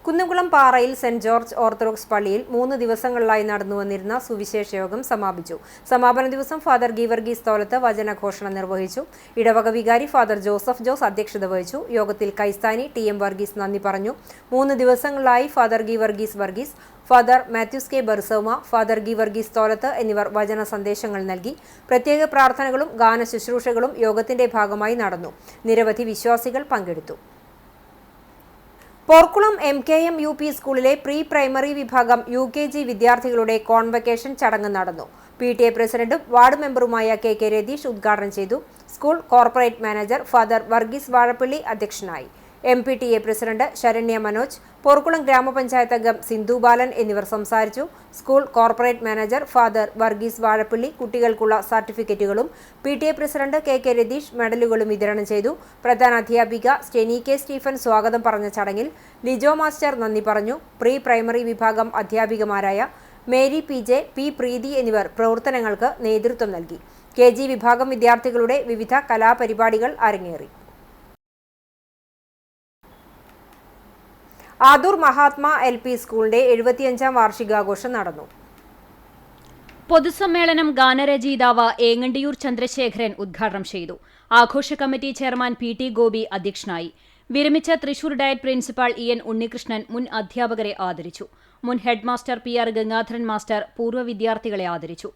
കുന്നംകുളം പാറയിൽ സെന്റ് ജോർജ് ഓർത്തഡോക്സ് പള്ളിയിൽ 3 ദിവസങ്ങളിലായി നടന്നു വന്നിരുന്ന സുവിശേഷ യോഗം സമാപിച്ചു. സമാപന ദിവസം ഫാദർ ഗീവർഗീസ് തോലത്ത് വചനഘോഷണം നിർവഹിച്ചു. ഇടവക വികാരി ഫാദർ ജോസഫ് ജോസ് അധ്യക്ഷത വഹിച്ചു. യോഗത്തിൽ കൈസ്ഥാനി TM വർഗീസ് നന്ദി പറഞ്ഞു. 3 ദിവസങ്ങളിലായി father Geevarghese Varghese, father Mathews K Barsoma, father Geevarghese Tholath എന്നിവർ വചന സന്ദേശങ്ങൾ നൽകി. പ്രത്യേക പ്രാർത്ഥനകളും ഗാന ശുശ്രൂഷകളും യോഗത്തിന്റെ ഭാഗമായി നടന്നു. നിരവധി വിശ്വാസികൾ പങ്കെടുത്തു. പോർക്കുളം MKM UP സ്കൂളിലെ പ്രീ പ്രൈമറി വിഭാഗം UKG വിദ്യാർത്ഥികളുടെ കോൺവക്കേഷൻ ചടങ്ങ് നടന്നു. PTA പ്രസിഡന്റും വാർഡ് മെമ്പറുമായ KK രതീഷ് ഉദ്ഘാടനം ചെയ്തു. School corporate manager father Varghese Vazhappally അധ്യക്ഷനായി. MPTA പ്രസിഡന്റ് ശരണ്യ മനോജ്, പോർക്കുളം ഗ്രാമപഞ്ചായത്ത് അംഗം സിന്ധു ബാലൻ എന്നിവർ സംസാരിച്ചു. School corporate manager father Varghese Vazhappally കുട്ടികൾക്കുള്ള സർട്ടിഫിക്കറ്റുകളും PTA പ്രസിഡന്റ് KK രതീഷ് മെഡലുകളും വിതരണം ചെയ്തു. പ്രധാന അധ്യാപിക സ്റ്റെനി K സ്റ്റീഫൻ സ്വാഗതം പറഞ്ഞ ചടങ്ങിൽ ലിജോ മാസ്റ്റർ നന്ദി പറഞ്ഞു. പ്രീ പ്രൈമറി വിഭാഗം അധ്യാപികമാരായ മേരി PJ, P പ്രീതി എന്നിവർ പ്രവർത്തനങ്ങൾക്ക് നേതൃത്വം നൽകി. KG വിഭാഗം വിദ്യാർത്ഥികളുടെ വിവിധ കലാപരിപാടികൾ അരങ്ങേറി. ആദൂർ മഹാത്മാ LP സ്കൂളിന്റെ 75ാം വാർഷികാഘോഷം നടന്നു. പൊതുസമ്മേളനം ഗാനരചയിതാവ് ഏങ്ങണ്ടിയൂർ ചന്ദ്രശേഖരൻ ഉദ്ഘാടനം ചെയ്തു. ആഘോഷ കമ്മിറ്റി ചെയർമാൻ PT ഗോപി അധ്യക്ഷനായി. വിരമിച്ച Thrissur DIET principal EN Unnikrishnan മുൻ അധ്യാപകരെ ആദരിച്ചു. മുൻ head master PR Gangadharan master പൂർവ്വ വിദ്യാർത്ഥികളെ ആദരിച്ചു.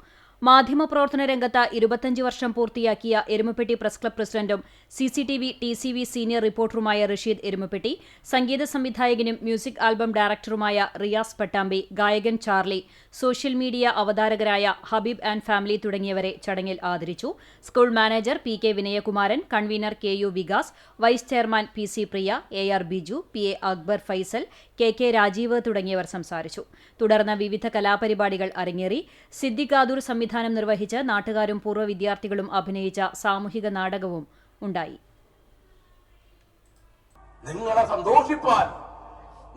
മാധ്യമപ്രവർത്തന രംഗത്ത് 25 വർഷം പൂർത്തിയാക്കിയ എരുമപ്പെട്ടി പ്രസ് ക്ലബ് പ്രസിഡന്റും CCTV TCV സീനിയർ റിപ്പോർട്ടറുമായ റഷീദ് എരുമപ്പെട്ടി, സംഗീത സംവിധായകനും മ്യൂസിക് ആൽബം ഡയറക്ടറുമായ റിയാസ് പട്ടാമ്പി, ഗായകൻ ചാർലി, സോഷ്യൽ മീഡിയ അവതാരകരായ ഹബീബ് ആൻഡ് ഫാമിലി തുടങ്ങിയവരെ ചടങ്ങിൽ ആദരിച്ചു. School manager PK Vinayakumaran, convener KU Vikas, vice chairman PC Priya, AR Biju, PA Akbar Faisal, KK Rajeev തുടങ്ങിയവർ സംസാരിച്ചു. തുടർന്ന് വിവിധ കലാപരിപാടികൾ അരങ്ങേറി. സിദ്ദിഖാദൂർ സംവിധാനം നിർവഹിച്ച് നാട്ടുകാരും പൂർവ്വ വിദ്യാർത്ഥികളും അഭിനയിച്ച സാമൂഹിക നാടകവും ഉണ്ടായി. നിങ്ങളെ സന്തോഷിപ്പാൻ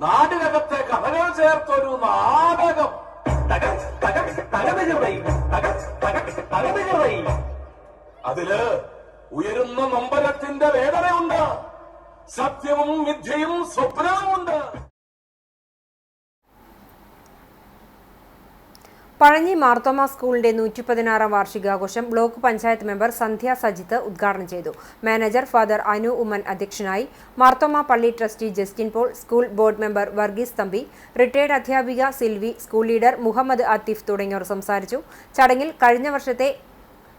നാടിനകത്തെ കഥകൾ ചേർത്തൊരു നാടകം. അതില് ഉയരുന്ന നൊമ്പരത്തിന്റെ വേദനയുണ്ട്, സത്യവും മിഥ്യയും സ്വപ്നവുമുണ്ട്. പഴഞ്ഞി മാർത്തോമ സ്കൂളിന്റെ 116 വാർഷികാഘോഷം ബ്ലോക്ക് പഞ്ചായത്ത് മെമ്പർ സന്ധ്യ സജിത്ത് ഉദ്ഘാടനം ചെയ്തു. മാനേജർ ഫാദർ അനു ഉമ്മൻ അധ്യക്ഷനായി. മാർത്തോമ പള്ളി trustee Justin Paul, school board member Varghese Thampi, retired അധ്യാപിക Silvy, school leader Muhammad Athif തുടങ്ങിയവർ സംസാരിച്ചു. ചടങ്ങിൽ കഴിഞ്ഞ വർഷത്തെ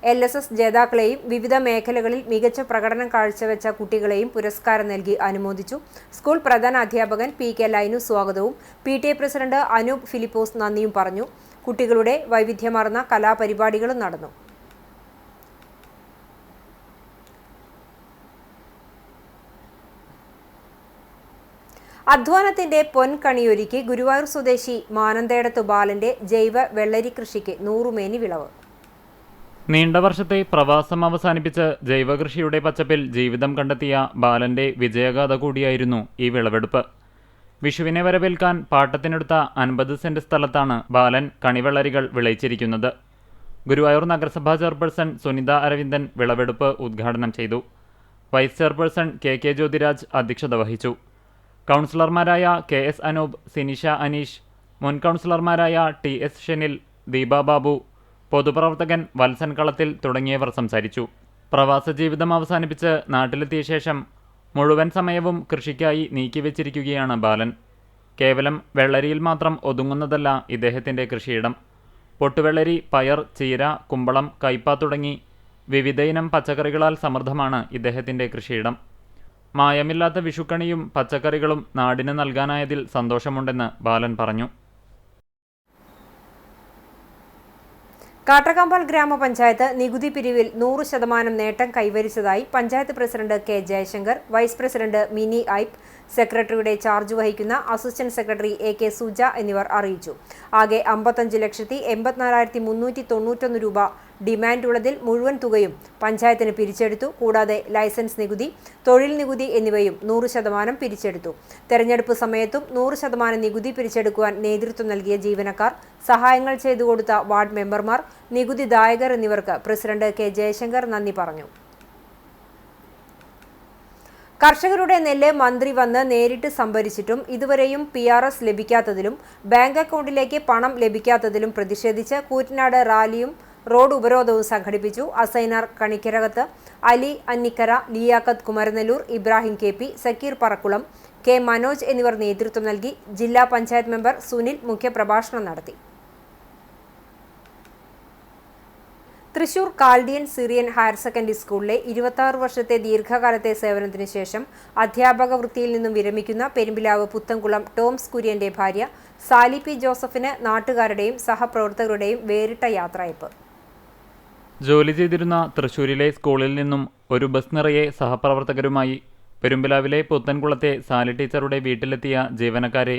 LSS ജേതാക്കളെയും വിവിധ മേഖലകളിൽ മികച്ച പ്രകടനം കാഴ്ചവെച്ച കുട്ടികളെയും പുരസ്കാരം നൽകി അനുമോദിച്ചു. സ്കൂൾ പ്രധാന അധ്യാപകൻ PK ലൈനു സ്വാഗതവും PTA പ്രസിഡന്റ് അനൂപ് ഫിലിപ്പോസ് നന്ദിയും പറഞ്ഞു. കുട്ടികളുടെ വൈവിധ്യമാർന്ന കലാപരിപാടികളും നടന്നു. അധ്വാനത്തിന്റെ പൊൻകണിയൊരുക്കി ഗുരുവായൂർ സ്വദേശി മാനന്തേടത്ത് ബാലന്റെ ജൈവ വെള്ളരി കൃഷിക്ക് 100 മേനി വിളവ്. നീണ്ട വർഷത്തെ പ്രവാസം അവസാനിപ്പിച്ച് ജൈവകൃഷിയുടെ പച്ചപ്പിൽ ജീവിതം കണ്ടെത്തിയ ബാലന്റെ വിജയഗാഥ കൂടിയായിരുന്നു ഈ വിളവെടുപ്പ്. വിഷുവിനെ വരവേൽക്കാൻ പാട്ടത്തിനെടുത്ത 50 സെന്റ് സ്ഥലത്താണ് ബാലൻ കണിവെള്ളരികൾ വിളയിച്ചിരിക്കുന്നത്. ഗുരുവായൂർ നഗരസഭാ ചെയർപേഴ്സൺ സുനിത അരവിന്ദൻ വിളവെടുപ്പ് ഉദ്ഘാടനം ചെയ്തു. വൈസ് ചെയർപേഴ്സൺ KK ജ്യോതിരാജ് അധ്യക്ഷത വഹിച്ചു. കൗൺസിലർമാരായ KS അനൂപ്, സിനിഷ അനീഷ്, മുൻ കൗൺസിലർമാരായ TS ഷെനിൽ, ദീപ ബാബു, പൊതുപ്രവർത്തകൻ വത്സൻ കളത്തിൽ തുടങ്ങിയവർ സംസാരിച്ചു. പ്രവാസ ജീവിതം അവസാനിപ്പിച്ച് നാട്ടിലെത്തിയ ശേഷം മുഴുവൻ സമയവും കൃഷിക്കായി നീക്കിവെച്ചിരിക്കുകയാണ് ബാലൻ. കേവലം വെള്ളരിയിൽ മാത്രം ഒതുങ്ങുന്നതല്ല ഇദ്ദേഹത്തിൻ്റെ കൃഷിയിടം. പൊട്ടുവെള്ളരി, പയർ, ചീര, കുമ്പളം, കയ്പ തുടങ്ങി വിവിധയിനം പച്ചക്കറികളാൽ സമൃദ്ധമാണ് ഇദ്ദേഹത്തിൻ്റെ കൃഷിയിടം. മായമില്ലാത്ത വിഷുക്കണിയും പച്ചക്കറികളും നാടിന് നൽകാനായതിൽ സന്തോഷമുണ്ടെന്ന് ബാലൻ പറഞ്ഞു. കാട്ടകമ്പാൽ ഗ്രാമപഞ്ചായത്ത് നികുതി പിരിവിൽ 100% നേട്ടം കൈവരിച്ചതായി panchayat president K Jayasankar, vice president Mini Aippu, സെക്രട്ടറിയുടെ ചാർജ് വഹിക്കുന്ന അസിസ്റ്റന്റ് സെക്രട്ടറി AK സുജ എന്നിവർ അറിയിച്ചു. ആകെ 55,84,391 രൂപ ഡിമാൻഡുള്ളതിൽ മുഴുവൻ തുകയും പഞ്ചായത്തിന് പിരിച്ചെടുത്തു. കൂടാതെ ലൈസൻസ് നികുതി, തൊഴിൽ നികുതി എന്നിവയും 100% പിരിച്ചെടുത്തു. തെരഞ്ഞെടുപ്പ് സമയത്തും 100% നികുതി പിരിച്ചെടുക്കുവാൻ നേതൃത്വം നൽകിയ ജീവനക്കാർ, സഹായങ്ങൾ ചെയ്തു കൊടുത്ത വാർഡ് മെമ്പർമാർ, നികുതിദായകർ എന്നിവർക്ക് പ്രസിഡന്റ് K ജയശങ്കർ നന്ദി പറഞ്ഞു. കർഷകരുടെ നെല്ല് മന്ത്രി വന്ന് നേരിട്ട് സംഭരിച്ചിട്ടും ഇതുവരെയും PRS ലഭിക്കാത്തതിലും ബാങ്ക് അക്കൗണ്ടിലേക്ക് പണം ലഭിക്കാത്തതിലും പ്രതിഷേധിച്ച് കൂറ്റനാട് റാലിയും റോഡ് ഉപരോധവും സംഘടിപ്പിച്ചു. അസൈനാർ കണിക്കരകത്ത്, അലി അന്നിക്കര, ലിയാഖത്ത് കുമരനെല്ലൂർ, ഇബ്രാഹിം KP, സക്കീർ പറക്കുളം, K മനോജ് എന്നിവർ നേതൃത്വം നൽകി. ജില്ലാ പഞ്ചായത്ത് മെമ്പർ സുനിൽ മുഖ്യപ്രഭാഷണം നടത്തി. Thrissur Chaldean Syrian higher secondary സ്കൂളിലെ 26 വർഷത്തെ ദീർഘകാലത്തെ സേവനത്തിന് ശേഷം അധ്യാപക വൃത്തിയിൽ നിന്നും വിരമിക്കുന്ന പെരുമ്പിലാവ് പുത്തൻകുളം ടോംസ് കുര്യന്റെ ഭാര്യ സാലി P ജോസഫിന് നാട്ടുകാരുടെയും സഹപ്രവർത്തകരുടെയും വേറിട്ട യാത്രയപ്പ്. ജോലി ചെയ്തിരുന്ന തൃശൂരിലെ സ്കൂളിൽ നിന്നും ഒരു ബസ് നിറയെ സഹപ്രവർത്തകരുമായി പെരുമ്പിലാവിലെ പുത്തൻകുളത്തെ സാലി ടീച്ചറുടെ വീട്ടിലെത്തിയ ജീവനക്കാരെ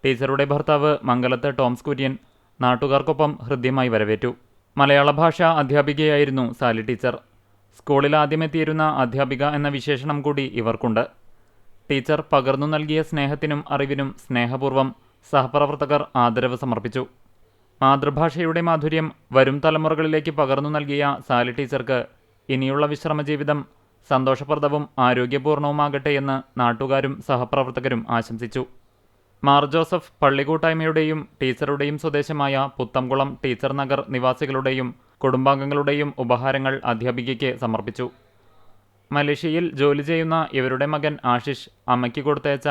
ടീച്ചറുടെ ഭർത്താവ് മംഗലത്ത് ടോംസ് കുര്യൻ നാട്ടുകാർക്കൊപ്പം ഹൃദ്യമായി വരവേറ്റു. മലയാള ഭാഷാ അധ്യാപികയായിരുന്നു സാലി ടീച്ചർ. സ്കൂളിൽ ആദ്യമെത്തിയിരുന്ന അധ്യാപിക എന്ന വിശേഷണം കൂടി ഇവർക്കുണ്ട്. ടീച്ചർ പകർന്നു നൽകിയ സ്നേഹത്തിനും അറിവിനും സ്നേഹപൂർവ്വം സഹപ്രവർത്തകർ ആദരവ് സമർപ്പിച്ചു. മാതൃഭാഷയുടെ മാധുര്യം വരും തലമുറകളിലേക്ക് പകർന്നു നൽകിയ സാലി ടീച്ചർക്ക് ഇനിയുള്ള വിശ്രമജീവിതം സന്തോഷപ്രദവും ആരോഗ്യപൂർണവുമാകട്ടെ എന്ന് നാട്ടുകാരും സഹപ്രവർത്തകരും ആശംസിച്ചു. മാർ ജോസഫ് പള്ളിക്കൂട്ടായ്മയുടെയും ടീച്ചറുടെയും സ്വദേശമായ പുത്തംകുളം ടീച്ചർ നഗർ നിവാസികളുടെയും കുടുംബാംഗങ്ങളുടെയും ഉപഹാരങ്ങൾ അധ്യാപികയ്ക്ക് സമർപ്പിച്ചു. മലേഷ്യയിൽ ജോലി ചെയ്യുന്ന ഇവരുടെ മകൻ ആശിഷ് അമ്മയ്ക്ക് കൊടുത്തയച്ച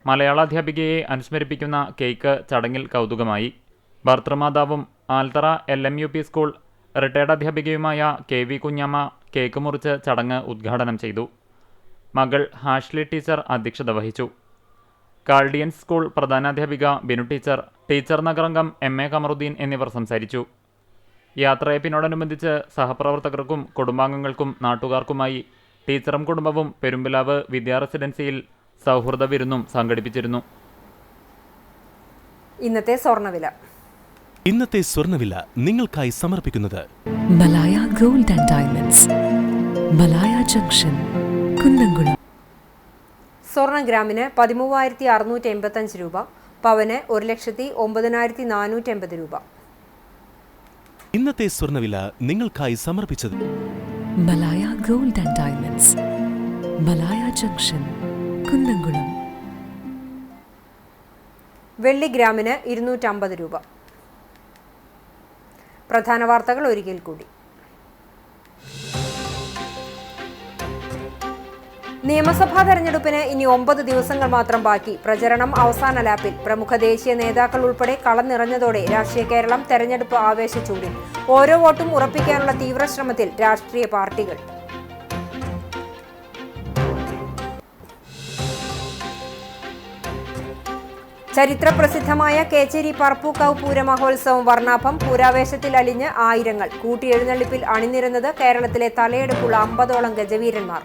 മലയാള അധ്യാപികയെ അനുസ്മരിപ്പിക്കുന്ന കേക്ക് ചടങ്ങിൽ കൗതുകമായി. ഭർത്തൃമാതാവും ആൽത്തറ LMUP സ്കൂൾ റിട്ടയർഡ് അധ്യാപികയുമായ KV കുഞ്ഞമ്മ കേക്ക് മുറിച്ച് ചടങ്ങ് ഉദ്ഘാടനം ചെയ്തു. മകൾ ഹാഷ്ലി ടീച്ചർ അധ്യക്ഷത വഹിച്ചു. കാൾഡിയൻസ് സ്കൂൾ പ്രധാനാധ്യാപിക ബിനു ടീച്ചർ, ടീച്ചർ നഗരംഗം MA കമറുദ്ദീൻ എന്നിവർ സംസാരിച്ചു. യാത്രയപ്പിനോടനുബന്ധിച്ച് സഹപ്രവർത്തകർക്കും കുടുംബാംഗങ്ങൾക്കും നാട്ടുകാർക്കുമായി ടീച്ചറും കുടുംബവും പെരുമ്പിലാവ് വിദ്യാ റെസിഡൻസിയിൽ സൗഹൃദ വിരുന്നും സംഘടിപ്പിച്ചിരുന്നു. ഇന്നത്തെ സ്വർണ്ണവില നിങ്ങൾക്കായി സമർപ്പിക്കുന്നത് Malaya gold and diamonds, Malaya junction, Kunnamkulam. സ്വർണ്ണ ഗ്രാമിന് 13,685 രൂപ, പവന് 1,09,480 രൂപ. ഇന്നത്തെ സ്വർണ്ണവില നിങ്ങൾക്കായി സമർപ്പിച്ചത് Malaya gold and diamonds, Malaya junction, Kunnamkulam. വെള്ളി ഗ്രാമിന് 250 രൂപ. പ്രധാന വാർത്തകൾ ഒരിക്കൽ കൂടി. നിയമസഭാ തെരഞ്ഞെടുപ്പിന് ഇനി 9 ദിവസങ്ങൾ മാത്രം ബാക്കി. പ്രചരണം അവസാന ലാപ്പിൽ. പ്രമുഖ ദേശീയ നേതാക്കൾ ഉൾപ്പെടെ കളം നിറഞ്ഞതോടെ രാഷ്ട്രീയ കേരളം തെരഞ്ഞെടുപ്പ് ആവേശച്ചൂടിൽ. ഓരോ വോട്ടും ഉറപ്പിക്കാനുള്ള തീവ്ര ശ്രമത്തിൽ രാഷ്ട്രീയ പാർട്ടികൾ. ചരിത്രപ്രസിദ്ധമായ കേച്ചേരി പറപ്പൂക്കാവ് പൂര മഹോത്സവം വർണ്ണാഭം. പൂരാവേശത്തിൽ അലിഞ്ഞ് ആയിരങ്ങൾ. കൂട്ടിയെഴുന്നള്ളിപ്പിൽ അണിനിരന്നത് കേരളത്തിലെ തലയെടുപ്പുള്ള 50ഓളം ഗജവീരന്മാർ.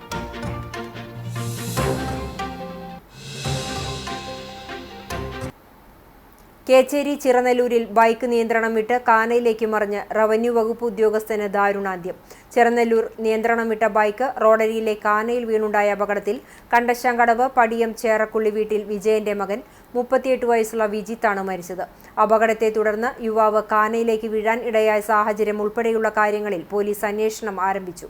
കേച്ചേരി ചിറനെല്ലൂരിൽ ബൈക്ക് നിയന്ത്രണം വിട്ട് കാനയിലേക്ക് മറിഞ്ഞ് റവന്യൂ വകുപ്പ് ഉദ്യോഗസ്ഥന് ദാരുണാന്ത്യം. ചിറനെല്ലൂർ നിയന്ത്രണം വിട്ട ബൈക്ക് റോഡരിയിലെ കാനയിൽ വീണുണ്ടായ അപകടത്തിൽ കണ്ടശാങ്കടവ് പടിയം ചേറക്കുള്ളി വീട്ടിൽ വിജയന്റെ മകൻ 38 വയസ്സുള്ള വിജിത്താണ് മരിച്ചത്. അപകടത്തെ തുടർന്ന് യുവാവ് കാനയിലേക്ക് വീഴാൻ ഇടയായ സാഹചര്യം ഉൾപ്പെടെയുള്ള കാര്യങ്ങളിൽ പോലീസ് അന്വേഷണം ആരംഭിച്ചു.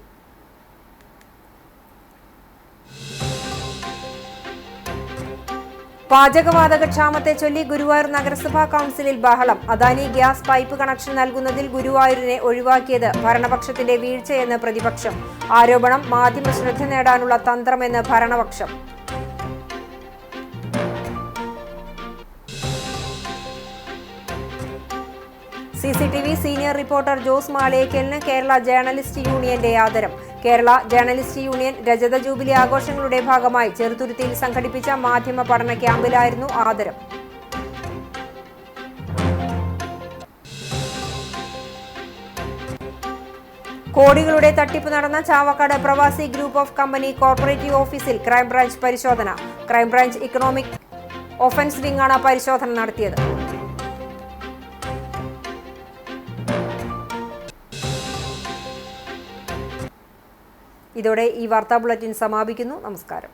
പാചകവാതക ക്ഷാമത്തെ ചൊല്ലി ഗുരുവായൂർ നഗരസഭാ കൗൺസിലിൽ ബഹളം. അദാനി ഗ്യാസ് പൈപ്പ് കണക്ഷൻ നൽകുന്നതിൽ ഗുരുവായൂരിനെ ഒഴിവാക്കിയത് ഭരണപക്ഷത്തിന്റെ വീഴ്ചയെന്ന് പ്രതിപക്ഷം. ആരോപണം മാധ്യമ ശ്രദ്ധ നേടാനുള്ള തന്ത്രമെന്ന് ഭരണപക്ഷം. CCTV സീനിയർ റിപ്പോർട്ടർ ജോസ് മാളേക്കലിന് കേരള ജേർണലിസ്റ്റ് യൂണിയന്റെ ആദരം. കേരള ജേർണലിസ്റ്റ് യൂണിയൻ രജത ജൂബിലി ആഘോഷങ്ങളുടെ ഭാഗമായി ചെറുതുരുത്തിയിൽ സംഘടിപ്പിച്ച മാധ്യമ പഠന ക്യാമ്പിലായിരുന്നു ആദരം. കോടികളുടെ തട്ടിപ്പ് നടന്ന ചാവക്കാട് പ്രവാസി ഗ്രൂപ്പ് ഓഫ് കമ്പനി കോർപ്പറേറ്റീവ് ഓഫീസിൽ ക്രൈംബ്രാഞ്ച് പരിശോധന. ക്രൈംബ്രാഞ്ച് ഇക്കണോമിക് ഒഫൻസ് വിംഗാണ് പരിശോധന നടത്തിയത്. ഇതോടെ ഈ വാർത്താ ബുള്ളറ്റിൻ സമാപിക്കുന്നു. നമസ്കാരം.